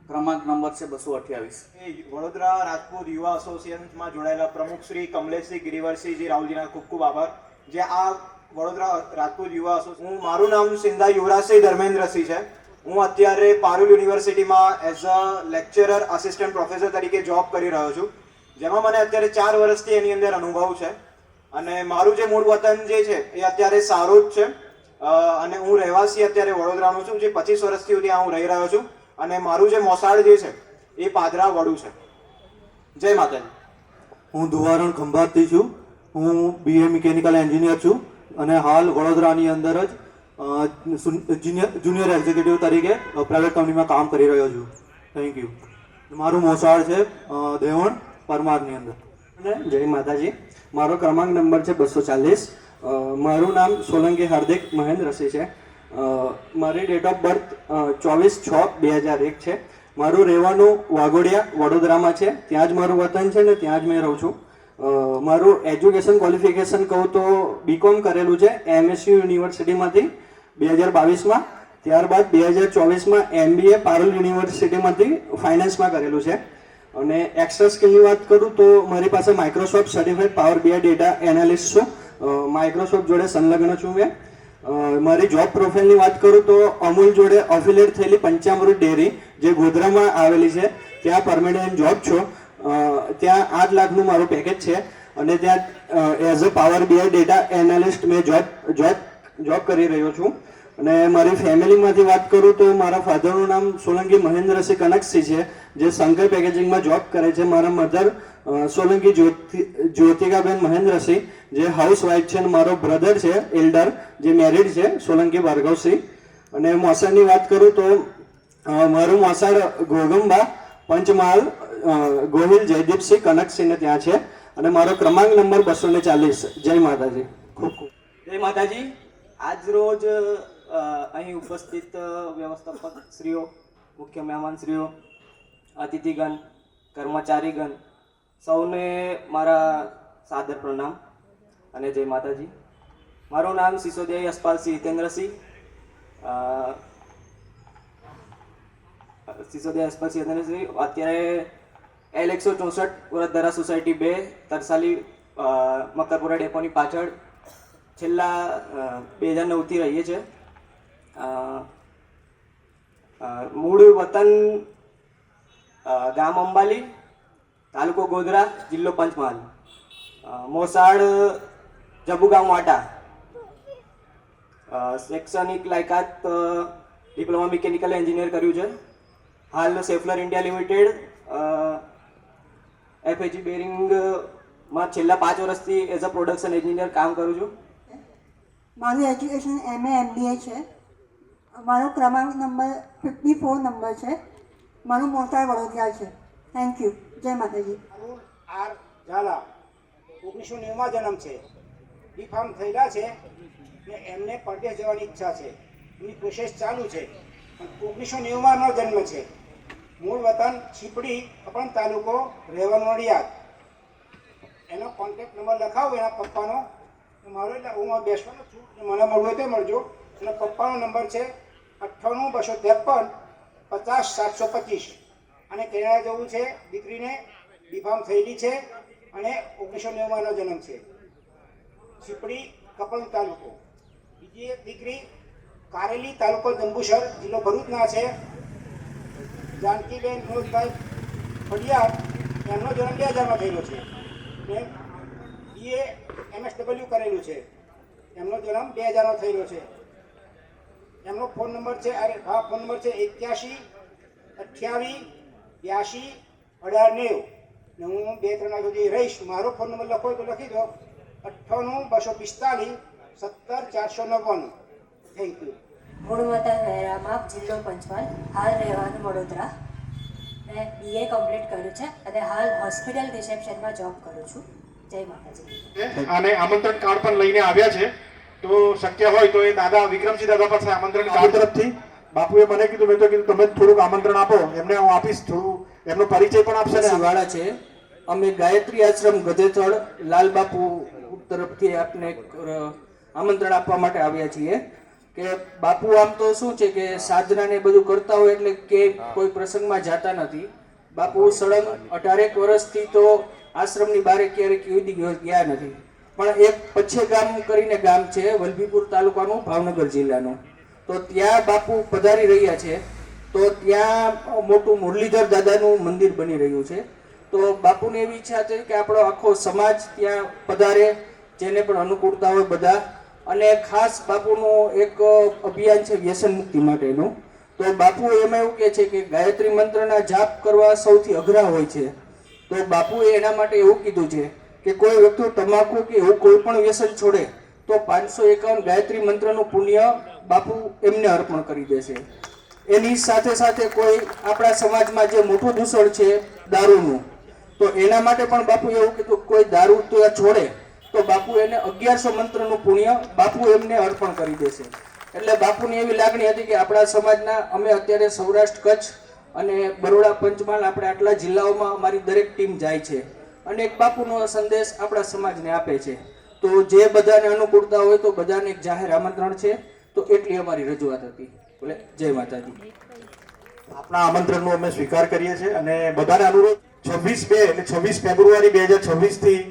ક્રમાંક નંબર છે 228. વડોદરા રાજપૂત યુવા એસોસિએશનમાં જોડાયેલા પ્રમુખ શ્રી કમલેશસિંહ ગિરિવરસિંહજી રાહુલજીના ખૂબ ખૂબ આભાર. જે આ વડોદરા રાજપૂત યુવા એસોસિએશન, મારું નામ સિંધા યુવરાજસિંહ ધર્મેન્દ્રસિંહ છે. હું અત્યારે પારુલ યુનિવર્સિટીમાં as a lecturer assistant professor તરીકે જોબ કરી રહ્યો છું, જેમાં મને અત્યારે 4 વર્ષથી એની અંદર અનુભવ છે. અને મારું જે મૂળ વતન જે છે એ અત્યારે સારોદ છે અને હું રહેવાસી અત્યારે વડોદરાનો છું, જે 25 વર્ષથી ત્યાં હું રહી રહ્યો છું. અને મારું જે મોસાળ જે છે એ પાદરા વડું છે. જય માતાજી. હું ધુવારણ ખંભાતથી છું. હું BA મિકેનિકલ એન્જિનિયર છું અને હાલ વડોદરાની અંદર જ જુનિયર એક્ઝિક્યુટિવ તરીકે પ્રાઇવેટ કંપનીમાં કામ કરી રહ્યો છું. Thank you. મારું મોસાળ છે દેવણ પરમારની અંદર. જય માતાજી. મારો ક્રમાંક નંબર છે 240. મારું નામ સોલંકી હાર્દિક મહેન્દ્રસિંહ છે. મારી ડેટ ઓફ બર્થ 24/6/2001 છે. મારું રહેવાનું વાઘોડિયા વડોદરામાં છે, ત્યાં જ મારું વતન છે ને ત્યાં જ મેં રહું છું. મારું એજ્યુકેશન ક્વોલિફિકેશન કહું તો BCom કરેલું છે MSU યુનિવર્સિટીમાંથી 2022માં. ત્યારબાદ 2024માં MBA પારુલ યુનિવર્સિટીમાંથી ફાઇનાન્સમાં કરેલું છે. અને એક્સ્ટ્રા સ્કિલની વાત કરું તો મારી પાસે Microsoft certified power BI data analyst છું. માઇક્રોસોફ્ટ જોડે સંલગ્ન છું મેં. મારી જોબ પ્રોફાઇલની વાત કરું તો અમૂલ જોડે અફિલિએટ થયેલી પંચામૃત ડેરી જે ગોધરામાં આવેલી છે ત્યાં પરમેનન્ટ જોબ છો. ત્યાં 8 લાખનું મારું પેકેજ છે અને ત્યાં as a power BI data analyst મેં જોબ કરી રહ્યો છું. અને મારી ફેમિલીમાંથી વાત કરું તો મારા ફાધરનું નામ સોલંકી મહેન્દ્રસિંહ કનકસિંહ છે, જે શંકર પેકેજિંગમાં જોબ કરે છે. મારા મધર સોલંકી જ્યોતિકાબેન મહેન્દ્રસિંહ જે હાઉસવાઇફ છે, અને મારો બ્રધર છે એલ્ડર જે મેરિડ છે સોલંકી ભાર્ગવસિંહ. અને મોસાળની વાત કરું તો મારું મોસાળ ઘોગંબા પંચમહાલ ગોહિલ જયદીપસિંહ કનકસિંહને ત્યાં છે અને મારો ક્રમાંક નંબર 240. જય માતાજી. ખૂબ ખૂબ જય માતાજી. આજ રોજ અહીં ઉપસ્થિત વ્યવસ્થાપક શ્રીઓ, મુખ્ય મહેમાન શ્રીઓ, અતિથિગણ, કર્મચારીગણ, સૌને મારા સાદર પ્રણામ અને જય માતાજી. મારું નામ સિસોદિયા યશપાલસિંહ હિતેન્દ્રસિંહ, અત્યારે L164 વડોદરા સોસાયટી 2 તરસાલી મકરપુરા ડેપોની પાછળ છેલ્લા 2009થી રહીએ છીએ. મૂળ વતન ગામ અંબાલી, તાલુકો ગોધરા, જિલ્લો પંચમહાલ. મોસાળ જબુગામ વાટા. શૈક્ષણિક લાયકાત ડિપ્લોમા મિકેનિકલ એન્જિનિયર કર્યું છે. હાલ સેફલર ઇન્ડિયા લિમિટેડ FAG બેરિંગમાં છેલ્લા 5 વર્ષથી એઝ અ પ્રોડક્શન એન્જિનિયર કામ કરું છું. મારું એજ્યુકેશન MA MBA છે. મારો ક્રમાંક નંબર 54 નંબર છે. મારું મોસાળ વડોદરા છે. Thank you. જય માતાજી. R ઝાલા 1990માં જન્મ છે. B.Pharm થયેલા છે ને એમને પરદેશ જવાની ઈચ્છા છે. એની પ્રોસેસ ચાલુ છે. 1990માં જન્મ છે. મૂળ વતન છીપડી, અપણ તાલુકો, રહેવાનું નડિયાદ. એનો કોન્ટેક્ટ નંબર લખાવો એના પપ્પાનો. મારો એટલે હું બેસવાનો છું, મને મળવું હોય તો મળજો. એનો પપ્પાનો નંબર છે 98 253 50 725. અને કેનેડા જવું છે. દીકરીને B.Pharm થયેલી છે અને 1990નો જન્મ છે. છીપડી, કપણ તાલુકો. બીજી એક દીકરી કારેલી, તાલુકો જંબુસર, જિલ્લો ભરૂચના છે. જાનકીબેન વિનોદભાઈ પડિયાર, એમનો જન્મ 2000માં થયેલો છે. ને BA MSW કરેલું છે, એમનો જન્મ 2000માં થયેલો છે. એમનો ફોન નંબર છે, ફોન નંબર છે 81 28 82 18 ને હું 2-3 વાગ્યા સુધી રહીશ. મારો ફોન નંબર લખો તો લખી દો, 98 245 17 499. Thank you. મૂળ વતન વહેરામાપ, જિલ્લો પંચમહાલ, હાલ રહેવાનું વડોદરા. મેં BA કમ્પ્લીટ કર્યું છે અને હાલ હોસ્પિટલ રિસેપ્શનમાં જોબ કરું છું. જય માતાજી. અને આમંત્રણ કાર્ડ પણ લઈને આવ્યા છે, તો શક્ય હોય તો એ દાદા વિક્રમસિંહ દાદા પાસે આમંત્રણ કાર્ડ તરફથી બાપુએ મને કીધું, મેં તો કીધું તમે થોડુંક આમંત્રણ આપો, એમને હું આપીશ, થોડું એમનો પરિચય પણ આપશે ને. શિવાળા છે, અમે ગાયત્રી આશ્રમ ગધેથળ લાલ બાપુ તરફથી આપને આમંત્રણ આપવા માટે આવ્યા છીએ કે બાપુ આમ તો શું છે કે સાધના ને બધું કરતા હોય એટલે કે કોઈ પ્રસંગમાં જતા નથી. બાપુ સળંગ 18 વર્ષથી તો આશ્રમની બહાર ક્યારેક ગયા નથી. પણ એક પચ્છે ગામ કરીને ગામ છે, વલભીપુર તાલુકાનું, ભાવનગર જિલ્લાનું. તો ત્યાં બાપુ પધારી રહ્યા છે. તો ત્યાં મોટું મુરલીધર દાદાનું મંદિર બની રહ્યું છે. તો બાપુની એવી ઈચ્છા છે કે આપણો આખો સમાજ ત્યાં પધારે, જેને પણ અનુકૂળતા હોય બધા. અને ખાસ બાપુનું એક અભિયાન છે વ્યસન મુક્તિ માટેનું. તો બાપુ એમાં એવું કહે છે કે ગાયત્રી મંત્રના જાપ કરવા સૌથી અઘરા હોય છે. તો બાપુએ એના માટે એવું કીધું છે કે કોઈ વ્યક્તિ તમાકુ કે એવું કોઈ પણ વ્યસન છોડે તો 551 ગાયત્રી મંત્રનું પુણ્ય બાપુ એમને અર્પણ કરી દેશે. એની સાથે સાથે કોઈ આપણા સમાજમાં જે મોટું દૂષણ છે દારૂનું, તો એના માટે પણ બાપુ એવું કીધું કોઈ દારૂ તો છોડે તો બાપુ એને 1100 મંત્રનું પુણ્ય બાપુ એમને અર્પણ કરી દેશે. એટલે બાપુની એવી લાગણી હતી કે આપણા સમાજના, અમે અત્યારે સૌરાષ્ટ્ર, કચ્છ અને બરોડા, પંચમહાલ, આપણે આટલા જિલ્લાઓમાં અમારી દરેક ટીમ જાય છે અને એક બાપુનો સંદેશ આપણા સમાજને આપે છે. તો જે બધાને અનુકૂળતા હોય તો બધાને એક જાહેર આમંત્રણ છે. તો એટલી અમારી રજૂઆત હતી. બોલે જય માતાજી. આપણા આમંત્રણનો અમે સ્વીકાર કરીએ છીએ અને બધાને અનુરોધ 26/2 એટલે 26 ફેબ્રુઆરી 2026 થી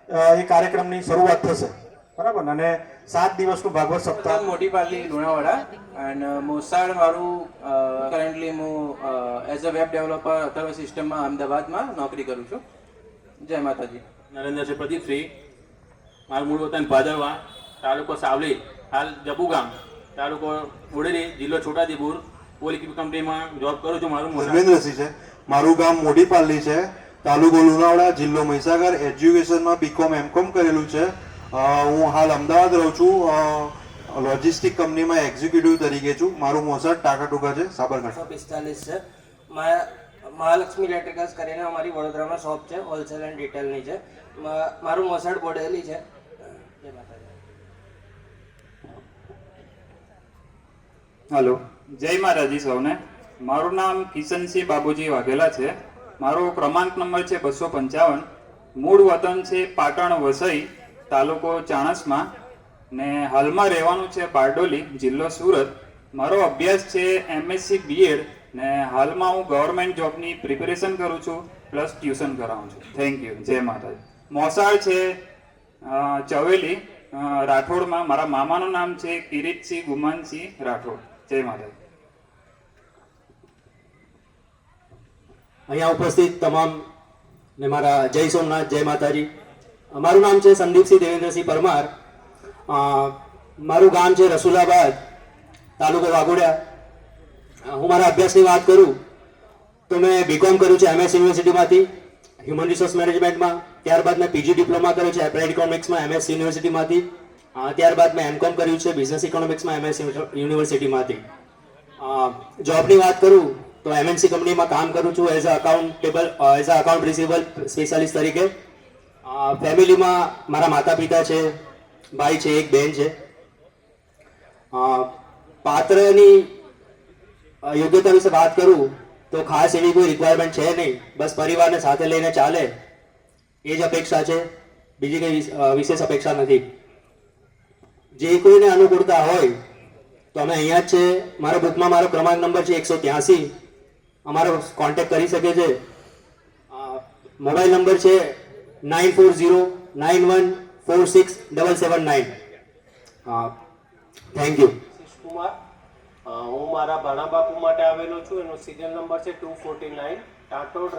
એ કાર્યક્રમની શરૂઆત થશે, બરાબર. અને 7 દિવસનું ભાગવત સપ્તાહ. મોટી પાલી લુણાવાડા એન્ડ મોસાળ મારું કરન્ટલી હું as a web developer Atharva સિસ્ટમમાં અમદાવાદમાં નોકરી કરું છું. જય માતાજી. નરેન્દ્ર છે પ્રદીપશ્રી, મારું મૂળ વતન ભાદરવા, તાલુકો સાવલી, હાલ જબુ ગામ, તાલુકો બોડેલી, જિલ્લો છોટાઉદેપુર, પોલિટિક કંપનીમાં જોબ કરું છું. મારું ધર્મેન્દ્રસિંહ છે, મારું ગામ મોટી પાલી છે, તાલુકો લુણાવાડા, જિલ્લો મહીસાગર. એજ્યુકેશનમાં BCom MCom કરેલું છે. હું હાલ અમદાવાદ રહું છું, લોજિસ્ટિક કંપનીમાં એક્ઝિક્યુટિવ તરીકે છું. મારું મોસાળ ટાકાટુકા છે, સાબરકાંઠા. 45 છે. મહાલક્ષ્મી ઇલેક્ટ્રિકલ્સ કરીને અમારી વડોદરામાં શોપ છે, હોલસેલ એન્ડ રિટેલની છે. મારું મોસાળ બોડેલી છે. જય માતાજી. હલો, જય માતાજી સૌને. મારું નામ કિશનસિંહ બાબુજી વાઘેલા છે. મારો ક્રમાંક નંબર છે 255. મૂળ વતન છે પાટણ વસઈ, તાલુકો ચાણસ્મા ને હાલમાં રહેવાનું છે બારડોલી, જિલ્લો સુરત. મારો અભ્યાસ છે MSc BEd ને હાલમાં હું ગવર્મેન્ટ જોબની પ્રિપેરેશન કરું છું પ્લસ ટ્યુશન કરાવું છું. Thank you. જય માતાજી. મોસાળ છે ચવેલી રાઠોડમાં. મારા મામાનું નામ છે કિરીટસિંહ ગુમાનસિંહ રાઠોડ. જય માતાજી. અહીંયા ઉપસ્થિત તમામ ને મારા જય સોમનાથ, જય માતાજી. મારું નામ છે સંદીપસિંહ દેવેન્દ્રસિંહ પરમાર. મારું ગામ છે રસુલાબાદ, તાલુકો વાઘોડિયા. હું મારા અભ્યાસની વાત કરું તો મેં BCom કર્યું છે MS યુનિવર્સિટીમાંથી હ્યુમન રિસોર્સ મેનેજમેન્ટમાં. ત્યારબાદ મેં PG ડિપ્લોમા કર્યું છે એપ્લાઇડ ઇકોનોમિક્સમાં MS યુનિવર્સિટીમાંથી. ત્યારબાદ મેં MCom કર્યું છે બિઝનેસ ઇકોનોમિક્સમાં MS યુનિવર્સિટીમાંથી. જોબની વાત કરું તો MNC કંપનીમાં કામ કરું છું એઝ અ અકાઉન્ટ રિસીવેબલ સ્પેશિયાલિસ્ટ તરીકે. ફેમિલીમાં મારા માતા પિતા છે, ભાઈ છે, એક બહેન છે. પાત્રની યોગ્યતા વિશે વાત કરું તો ખાસ એવી કોઈ રિક્વાયરમેન્ટ છે નહીં, બસ પરિવારને સાથે લઈને ચાલે એ જ અપેક્ષા છે, બીજી કંઈ વિશેષ અપેક્ષા નથી. જે કોઈને અનુકૂળતા હોય તો અમે અહીંયા જ છે. મારા બુકમાં મારો ક્રમાંક નંબર છે 183. અમારો કોન્ટેક્ટ કરી શકે છે. મોબાઈલ નંબર છે 9409146779. Thank you. કુમાર હું મારા ભાણા બાપુ માટે આવેલો છું. એનો સિરિયલ નંબર છે 249. ટાટોડ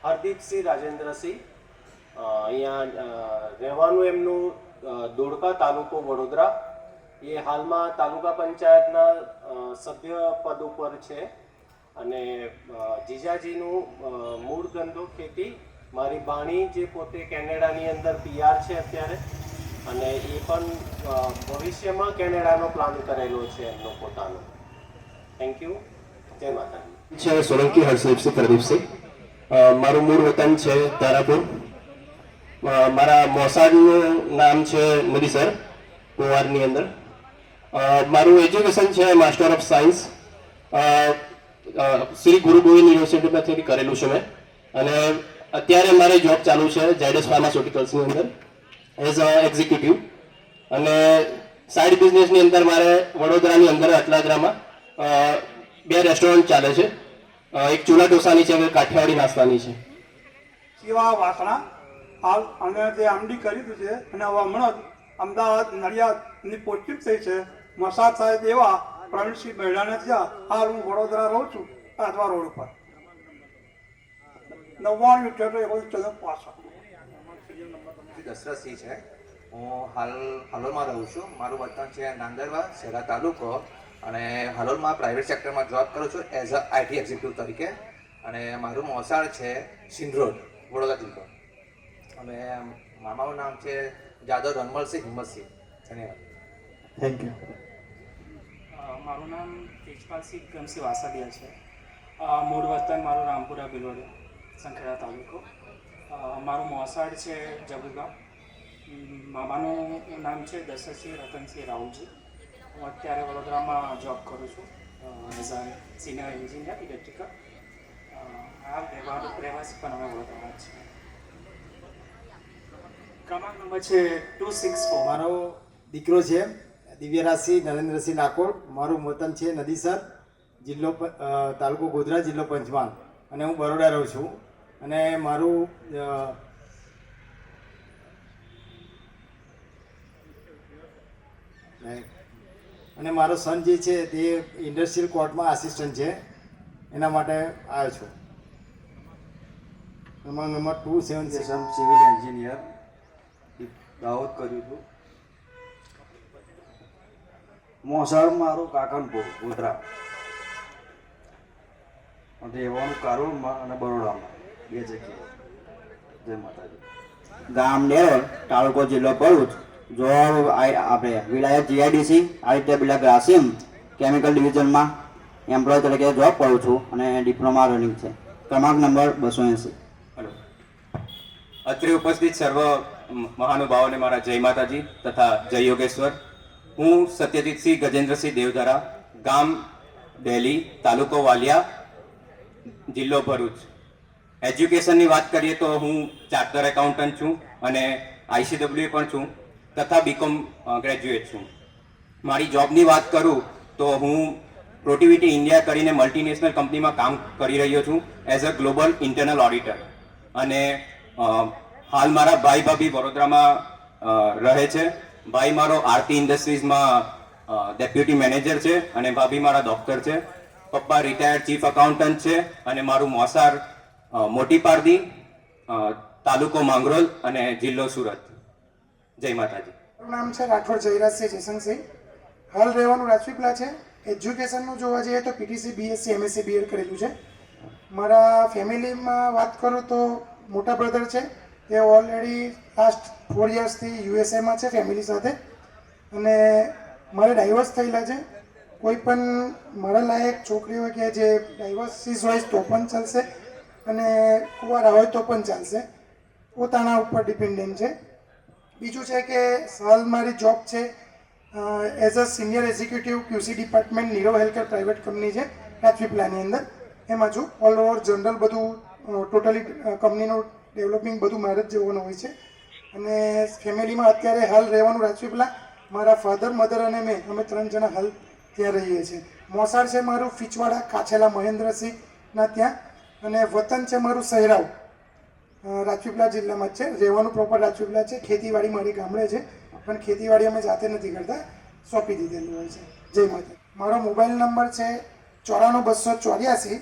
હરદીપસિંહ રાજેન્દ્રસિંહ. અહીંયા રહેવાનું એમનું ધોળકા, તાલુકો વડોદરા. એ હાલમાં તાલુકા પંચાયતના સભ્ય પદ ઉપર છે. અને જીજાજીનું મૂળ ધંધો ખેતી. મારી ભાણી જે પોતે કેનેડાની અંદર PR છે અત્યારે, અને એ પણ ભવિષ્યમાં કેનેડાનો પ્લાન કરેલો છે એમનો પોતાનો. Thank you. જય માતાજી. છે સોલંકી હર્ષદીપસિંહ પ્રદીપસિંહ. મારું મૂળ વતન છે તારાપુર. મારા મોસાળનું નામ છે નદીસર કુંવારની અંદર. મારું એજ્યુકેશન છે master of science Shri Guru Govind યુનિવર્સિટીમાંથી કરેલું છે મેં. અને અત્યારે મારી જોબ ચાલુ છે ઝાયડસ ફાર્માસ્યુટિકલ્સની અંદર એઝ અ એક્ઝિક્યુટિવ. અને સાઇડ બિઝનેસની અંદર મારે વડોદરાની અંદર અટલાદરામાં 2 રેસ્ટોરન્ટ ચાલે છે. એક ચૂલા ઢોસાની છે, એક કાઠિયાવાડી નાસ્તાની છે. શિવા વાસણા હાલ અને જે MD કરી દીધું છે, અને હવે હમણાં અમદાવાદ નડિયાદની પોસ્ટિંગ થઈ છે. મસાદ સાહેબ એવા પ્રવીણસિંહ બહેડાને ત્યાં હાલ હું વડોદરા રહું છું, રાજવા રોડ ઉપર. 99 દશરથસિંહ છે. હું હાલોલમાં રહું છું. મારું વતન છે નાંદરવા, શહેરા તાલુકો. અને હાલોલમાં પ્રાઇવેટ સેક્ટરમાં જોબ કરું છું એઝ અ IT એક્ઝિક્યુટિવ તરીકે. અને મારું મોસાળ છે સિંધરોડ, વડોદરા જિલ્લો. અને મામાનું નામ છે જાદવ રણમલસિંહ હિંમતસિંહ. ધન્યવાદ. Thank you. મારું નામ તેજપાલસિંહ ગમસિંહ વાસદિયા છે. મૂળ વતન મારું રામપુરા બિલોડા, સંખેડા તાલુકો. મારું મોસાળ છે જબુગામ. મામાનું નામ છે દશરથસિંહ રતનસિંહ રાહુલજી. હું અત્યારે વડોદરામાં જોબ કરું છું એઝ અ સિનિયર એન્જિનિયર ઇલેક્ટ્રિકલ. હાલ રહેવાસી પણ અમે વડોદરા છીએ. ક્રમાંક નંબર છે 264. મારો દીકરો છે દિવ્યરાજસિંહ નરેન્દ્રસિંહ નાકોડ. મારું વતન છે નદીસર, જિલ્લો તાલુકો ગોધરા, જિલ્લો પંચમહાલ. અને હું બરોડા રહું છું. અને મારું અને મારો સન જે છે તે ઇન્ડસ્ટ્રીયલ કોર્ટમાં આસિસ્ટન્ટ છે, એના માટે આવ્યો છું. ક્રમાંક નંબર 276. સિવિલ એન્જિનિયર દાહોદ કર્યું હતું. મોસાળ મારું કાકનપુર ગોધરા. રહેવાનું કારોલમાં અને બરોડામાં 2 જગ્યાએ. જય માતાજી. ગામ નેરોલ, તાલુકો જિલ્લો ભરૂચ. જોબ આપણે વિલાયત GIDC આદિત્ય બિરલા ગ્રાસિમ કેમિકલ ડિવિઝનમાં એમ્પ્લોય તરીકે જોબ કરું છું અને ડિપ્લોમા રનિંગ છે. ક્રમાંક નંબર 280. હલો. અત્રે ઉપસ્થિત સર્વ મહાનુભાવોને મારા જય માતાજી તથા જય યોગેશ્વર. હું સત્યજીતસિંહ ગજેન્દ્રસિંહ દેવધરા, ગામ ડેલી, તાલુકો વાલિયા, જિલ્લો ભરૂચ. એજ્યુકેશનની વાત કરીએ તો હું ચાર્ટર એકાઉન્ટન્ટ છું અને ICWA પણ છું તથા BCom ગ્રેજ્યુએટ છું. મારી જોબની વાત કરું તો હું પ્રોટિવિટી ઇન્ડિયા કરીને મલ્ટીનેશનલ કંપનીમાં કામ કરી રહ્યો છું એઝ અ ગ્લોબલ ઇન્ટરનલ ઓડિટર. અને હાલ મારા ભાઈ ભાભી વડોદરામાં રહે છે. ભાઈ મારો આરતી ઇન્ડસ્ટ્રીઝમાં ડેપ્યુટી મેનેજર છે અને ભાભી મારા ડૉક્ટર છે. પપ્પા રિટાયર્ડ ચીફ એકાઉન્ટન્ટ છે. અને મારું મોસાર મોટી પારડી, તાલુકો માંગરોળ અને જિલ્લો સુરત. જય માતાજી. મારું નામ છે રાઠોડ જયરાજસિંહ જયશંકસિંહ. હાલ રહેવાનું રાજપીપળા છે. એજ્યુકેશનનું જોવા જઈએ તો PTC BSc MSc BEd કરેલું છે. મારા ફેમિલીમાં વાત કરું તો મોટા બ્રધર છે, તે ઓલરેડી લાસ્ટ 4 યર્સથી USAમાં છે ફેમિલી સાથે. અને મારે ડાયવર્સ થયેલા છે. કોઈ પણ મારા લાયક છોકરી હોય કે જે ડાયવર્સીસ હોય તો પણ ચાલશે, અને કુંવારા હોય તો પણ ચાલશે. પોતાના ઉપર ડિપેન્ડન્ટ છે. બીજું છે કે હાલ મારી જોબ છે as a senior executive QC department Nirav healthcare private company છે રાજપીપળાની અંદર. એમાં છું ઓલ ઓવર જનરલ બધું ટોટલી કંપનીનું ડેવલપિંગ બધું મારે જ જોવાનું હોય છે. અને ફેમિલીમાં અત્યારે હાલ રહેવાનું રાજપીપળા. મારા ફાધર, મધર અને મેં અમે 3 જણા હાલ ત્યાં રહીએ છીએ. મોસાળ છે મારું ફીચવાડા કાછેલા મહેન્દ્રસિંહના ત્યાં. અને વતન છે મારું સહેરાવ, રાજપીપળા જિલ્લામાં જ છે. રહેવાનું પ્રોપર રાજપીપળા છે. ખેતીવાડી મારી ગામડે છે, પણ ખેતીવાડી અમે જાતે નથી કરતા, સોંપી દીધેલું હોય છે. જય માતા. મારો મોબાઈલ નંબર છે 94 284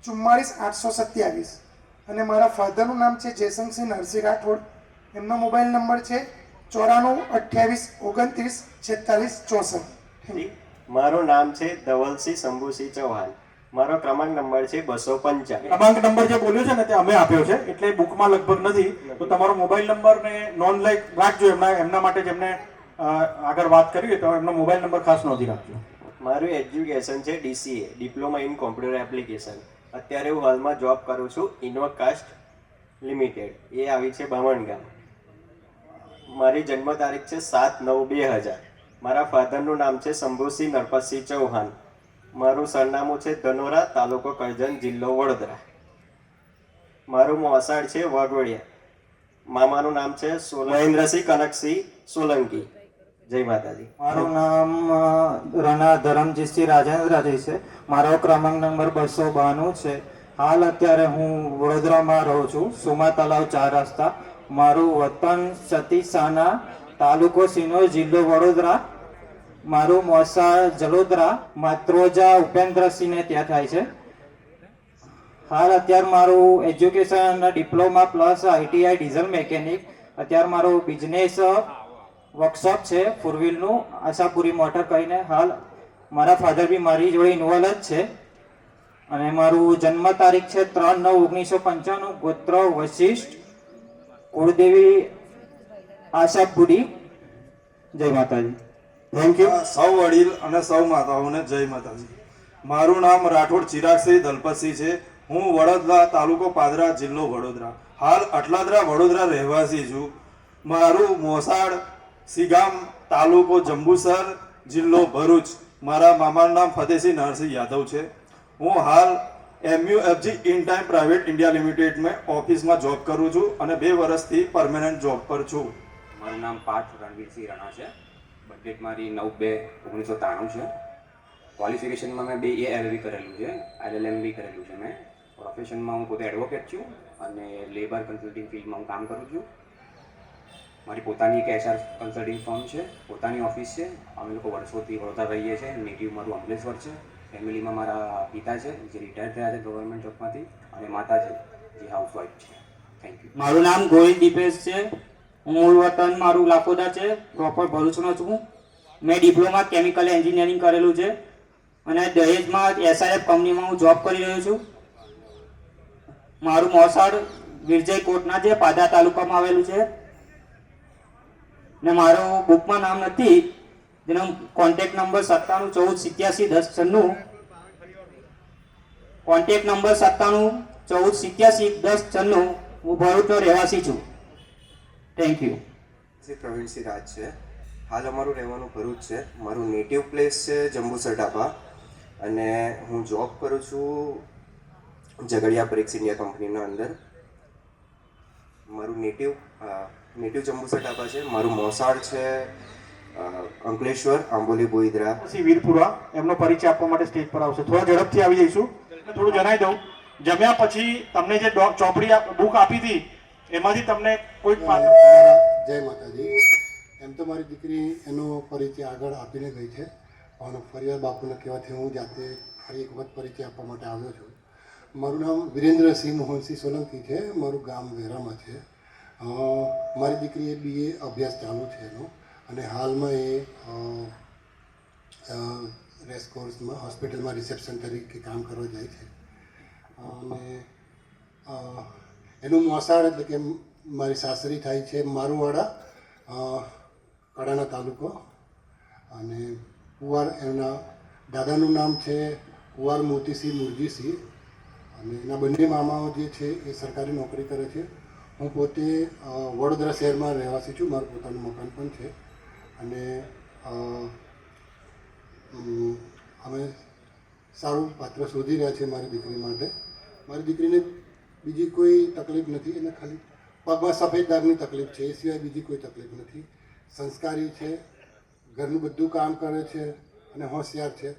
44 827 અને મારા ફાધરનું નામ છે જયસંગસિંહ નરસિંહ રાઠોડ. એમનો મોબાઈલ નંબર છે 94 28 29 46 64. મારું નામ છે ધવલસિંહ શંભુસિંહ ચૌહાણ. મારો ક્રમાંક નંબર છે 255. ક્રમાંક નંબર જે બોલ્યો છે ને તે અમે આપ્યો છે, એટલે બુકમાં લગભગ નથી. તો તમારો મોબાઈલ નંબર ને નોંધ રાખજો એમના માટે જેમને આગળ વાત કરી તો એમનો મોબાઈલ નંબર ખાસ નોંધી રાખજો. મારું એજ્યુકેશન છે DCA, diploma in computer application. અત્યારે હું હાલમાં જોબ કરું છું ઇનોકાસ્ટ લિમિટેડ, એ આવી છે બામણગામ. મારી જન્મ તારીખ છે 7/9/2000. મારા ફાધરનું નામ છે શંભુસિંહ નરપતસિંહ ચૌહાણ. મારું સરનામું છે ધનોરા, તાલુકો કરજણ, જિલ્લો વડોદરા. મારું મોસાળ છે વાઘોડિયા. મામાનું નામ છે મહેન્દ્રસિંહ કનકસિંહ સોલંકી. જય માતાજી. મારું નામ રણા ધરમજીતસિંહ રાજેન્દ્રજી છે. મારો ક્રમાંક નંબર 292 છે. હાલ અત્યારે હું વડોદરામાં રહું છું, સુમા તલાવ 4 રસ્તા. મારું વતન સતીસાના, તાલુકો સિનોર, જિલ્લો વડોદરા. મારું મોસાળ જલોદરા, માત્રોજા ઉપેન્દ્રસિંહને ત્યાં થાય છે. હાલ અત્યારે મારું education diploma plus ITI diesel mechanic. અત્યારે મારો બિઝનેસ વર્કશોપ છે ફોર વ્હીલનું, આશાપુરી મોટર કરીને. હાલ મારા ફાધર બી મારી જોડે ઇન્વોલ્વ જ છે. અને મારું જન્મ તારીખ છે 3/9/1995. ગોત્ર વશિષ્ઠ, કુળદેવી આશાપુરી. જય માતાજી. Thank you. સૌ વડીલ અને સૌ માતાઓને જય માતાજી. મારું નામ રાઠોડ ચિરાગસિંહ દલપતસિંહ છે. હું વડોદરા, તાલુકો પાદરા, જિલ્લો વડોદરા. હાલ અટલાદરા વડોદરા રહેવાસી છું. મારું મોસાળ સિગામ, તાલુકો જંબુસર, જિલ્લો ભરૂચ. મારા મામાનું નામ ફતેહસિંહ નરસિંહ યાદવ છે. હું હાલ MUFG in time private India લિમિટેડમાં ઓફિસમાં જોબ કરું છું અને 2 વર્ષથી પરમેનન્ટ જોબ પર છું. મારું નામ પાર્થ રણવીરસિંહ રણા છે. બજેટ મારી 9/2/1993 છે. ક્વોલિફિકેશનમાં મેં BA LLB કરેલું છે, LLM બી કરેલું છે મેં. પ્રોફેશનમાં હું પોતે એડવોકેટ છું અને લેબર કન્સલ્ટિંગ ફિલ્ડમાં હું કામ કરું છું. મારી પોતાની એક HR કન્સલ્ટિંગ ફર્મ છે, પોતાની ઓફિસ છે. અમે લોકો વર્ષોથી વડોદરા રહીએ છીએ. નેટિવ મારું અમલેશ્વર છે. ફેમિલીમાં મારા પિતા છે જે રિટાયર થયા છે ગવર્મેન્ટ જોબમાંથી, અને માતા છે જે હાઉસવાઇફ છે. Thank you. મારું નામ ગોવિંદ દીપેશ છે. મૂળ વતન મારું લાખોદા છે, પ્રોપર ભરૂચનો છું. મેં ડિપ્લોમા કેમિકલ એન્જિનિયરિંગ કરેલું છે અને દહેજમાં SIF કંપનીમાં હું જોબ કરી રહ્યો છું. મારું મોસાળ વિરજય કોટના છે, પાદા તાલુકામાં આવેલું છે. ને મારો બુકમાં નામ નથી, જેનો કોન્ટેક્ટ નંબર 9714871096. Contact number 9714871096. હું ભરૂચનો રહેવાસી છું. Thank you. શ્રી પ્રવીણસિંહ રાજ છે. હાલ અમારું રહેવાનું ભરૂચ છે. મારું નેટિવ પ્લેસ છે જંબુસર ઢાબા અને હું જોબ કરું છું ઝઘડિયા બ્રિક્સ ઇન્ડિયા કંપનીના અંદર. મારું નેટિવ જંબુસર ઢાબા છે. મારું મોસાળ છે અંકલેશ્વર, આંબોલી, બોઈદરા. પછી વીરપુરા એમનો પરિચય આપવા માટે સ્ટેજ પર આવશે. થોડા ઝડપથી આવી જઈશું. થોડું જણાવી દઉં, જમ્યા પછી તમને જે ચોપડી બુક આપી હતી એમાંથી તમને કોઈ જય માતાજી. એમ તો મારી દીકરી એનો પરિચય આગળ આપીને ગઈ છે, પણ ફરિયાદ બાપુને કહેવાથી હું જાતે ફરી એક વખત પરિચય આપવા માટે આવ્યો છું. મારું નામ વિરેન્દ્રસિંહ મોહનસિંહ સોલંકી છે. મારું ગામ વેરામાં છે. મારી દીકરીએ BA અભ્યાસ ચાલુ છે એનો, અને હાલમાં એ રેસકોર્સમાં હોસ્પિટલમાં રિસેપ્શન તરીકે કામ કરવા જાય છે. અને એનું મોસાળ એટલે કે મારી સાસરી થાય છે મારુવાડા, કડાના તાલુકો. અને કુંવાર એમના દાદાનું નામ છે કુંવાર મોતીસિંહ મુરજીસિંહ, અને એના બંને મામાઓ જે છે એ સરકારી નોકરી કરે છે. હું પોતે વડોદરા શહેરમાં રહેવાસી છું. મારું પોતાનું મકાન પણ છે. અને અમે સારું પાત્ર શોધી રહ્યા છીએ મારી દીકરી માટે. મારી દીકરીને બીજી કોઈ તકલીફ નથી, એને ખાલી પગમાં સફેદ દાગની તકલીફ છે, એ સિવાય બીજી કોઈ તકલીફ નથી. સંસ્કારી છે, ઘરનું બધું કામ કરે છે અને હોશિયાર છે.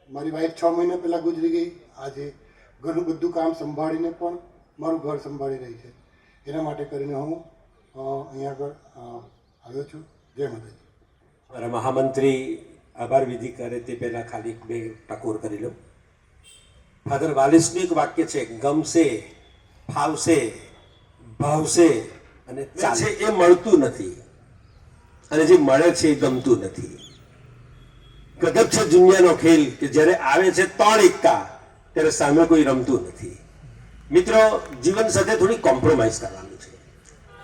મારી વાઈફ 6 મહિના પહેલાં ગુજરી ગઈ. આજે ઘરનું બધું કામ સંભાળીને પણ મારું ઘર સંભાળી રહી છે. એના માટે કરીને હું અહીંયા આગળ આવ્યો છું. જય માતાજી. મારા મહામંત્રી આભાર વિધિ કરે તે પહેલાં ખાલી બે ટકોર કરી લઉં. ફાધર વાલેસનું એક વાક્ય છે, ગમશે, ફાવશે, ભાવશે અને ચાલશે એ મળતું નથી, અને જે મળે છે એ ગમતું નથી. ગજબ છે દુનિયાનો ખેલ કે જ્યારે આવે છે 3 એક્કા ત્યારે સામે કોઈ રમતું નથી. મિત્રો, જીવન સાથે થોડી કોમ્પ્રોમાઇઝ કરવાનું છે.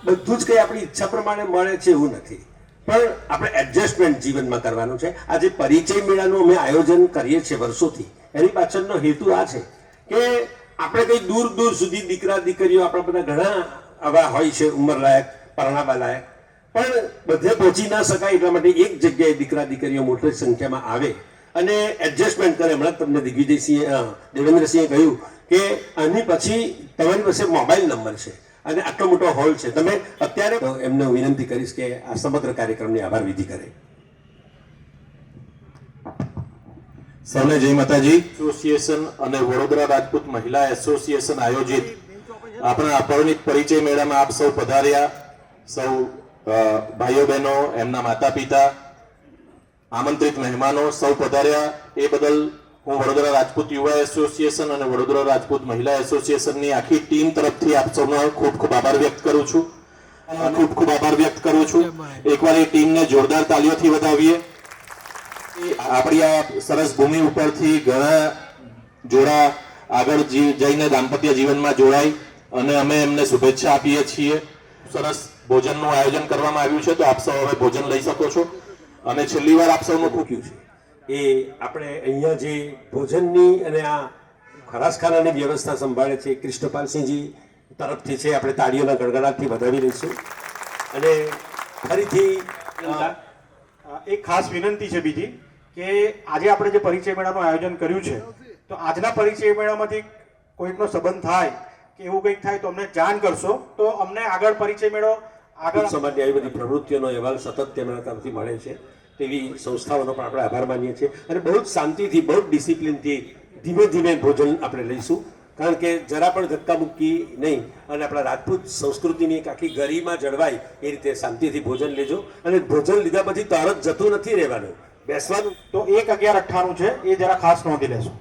બધું જ કંઈ આપણી ઈચ્છા પ્રમાણે મળે છે એવું નથી, પણ આપણે એડજસ્ટમેન્ટ જીવનમાં કરવાનું છે. આજે પરિચય મેળાનું અમે આયોજન કરીએ છીએ વર્ષોથી, એની પાછળનો હેતુ આ છે કે આપણે કંઈ દૂર દૂર સુધી દીકરા દીકરીઓ આપણા બધા ઘણા આવા હોય છે ઉંમરલાયક, પરણાવા લાયક, પણ બધે પહોંચી ના શકાય એટલા માટે એક જગ્યાએ દીકરા દીકરીઓ મોટી સંખ્યામાં આવે અને એડજસ્ટમેન્ટ કરે. હમણાં તમને દિગ્વિજયસિંહે, દેવેન્દ્રસિંહે કહ્યું કે આની પછી તમારી પાસે મોબાઈલ નંબર છે અને આટલો મોટો હોલ છે, તમે અત્યારે એમને વિનંતી કરીશ કે આ સમગ્ર કાર્યક્રમની આભાર વિધિ કરે. સૌને જય માતાજી. એસોસિએશન અને વડોદરા રાજપૂત મહિલા એસોસિએશન આયોજિત આપણા અપરિણિત પરિચય મેળામાં આપ સૌ પધાર્યા. સૌ ભાઈઓ બહેનો, એમના માતા પિતા, આમંત્રિત મહેમાનો સૌ પધાર્યા એ બદલ હું વડોદરા રાજપૂત યુવા એસોસિએશન અને વડોદરા રાજપૂત મહિલા એસોસિએશનની આખી ટીમ તરફથી આપ સૌનો ખૂબ ખૂબ આભાર વ્યક્ત કરું છું. એકવાર એ ટીમને જોરદાર તાલીઓથી વધાવીએ. આપણી આ સરસ ભૂમિ ઉપરથી ઘણા જોડા આગળ જઈને દાંપત્ય જીવનમાં જોડાય અને અમે એમને શુભેચ્છા આપીએ છીએ. સરસ ભોજનનું આયોજન કરવામાં આવ્યું છે, તો આપ સૌ હવે ભોજન લઈ શકો છો. અને છેલ્લી વાર આપ સૌનું મૂક્યું છે એ આપણે અહીંયા જે ભોજનની અને આ ખરાસખાનાની વ્યવસ્થા સંભાળે છે કૃષ્ણપાલસિંહજી તરફથી છે. આપણે તાળીઓના ગડગડાટથી વધાવી લઈશું. અને ફરીથી એક ખાસ વિનંતી છે બીજી કે આજે આપણે જે પરિચય મેળાનું આયોજન કર્યું છે, તો આજના પરિચય મેળામાંથી કોઈકનો સંબંધ થાય કે એવું કંઈક થાય તો અમને જાણ કરશો, તો અમને આગળ પરિચય મેળો આગળ સમાજની આવી બધી પ્રવૃત્તિઓનો અહેવાલ સતત તેમના તરફથી મળે છે. તેવી સંસ્થાઓનો પણ આપણે આભાર માનીએ છીએ. અને બહુ જ શાંતિથી, બહુ જ ડિસિપ્લિનથી ધીમે ધીમે ભોજન આપણે લઈશું, કારણ કે જરા પણ ધક્કામુક્કી નહીં અને આપણા રાજપૂત સંસ્કૃતિની એક આખી ગરિમા જળવાય એ રીતે શાંતિથી ભોજન લેજો. અને ભોજન લીધા પછી તરત જતું નથી રહેવાનું, બેસવાનું. તો 1/11/98 છે, એ જરા ખાસ નોંધી લેશો.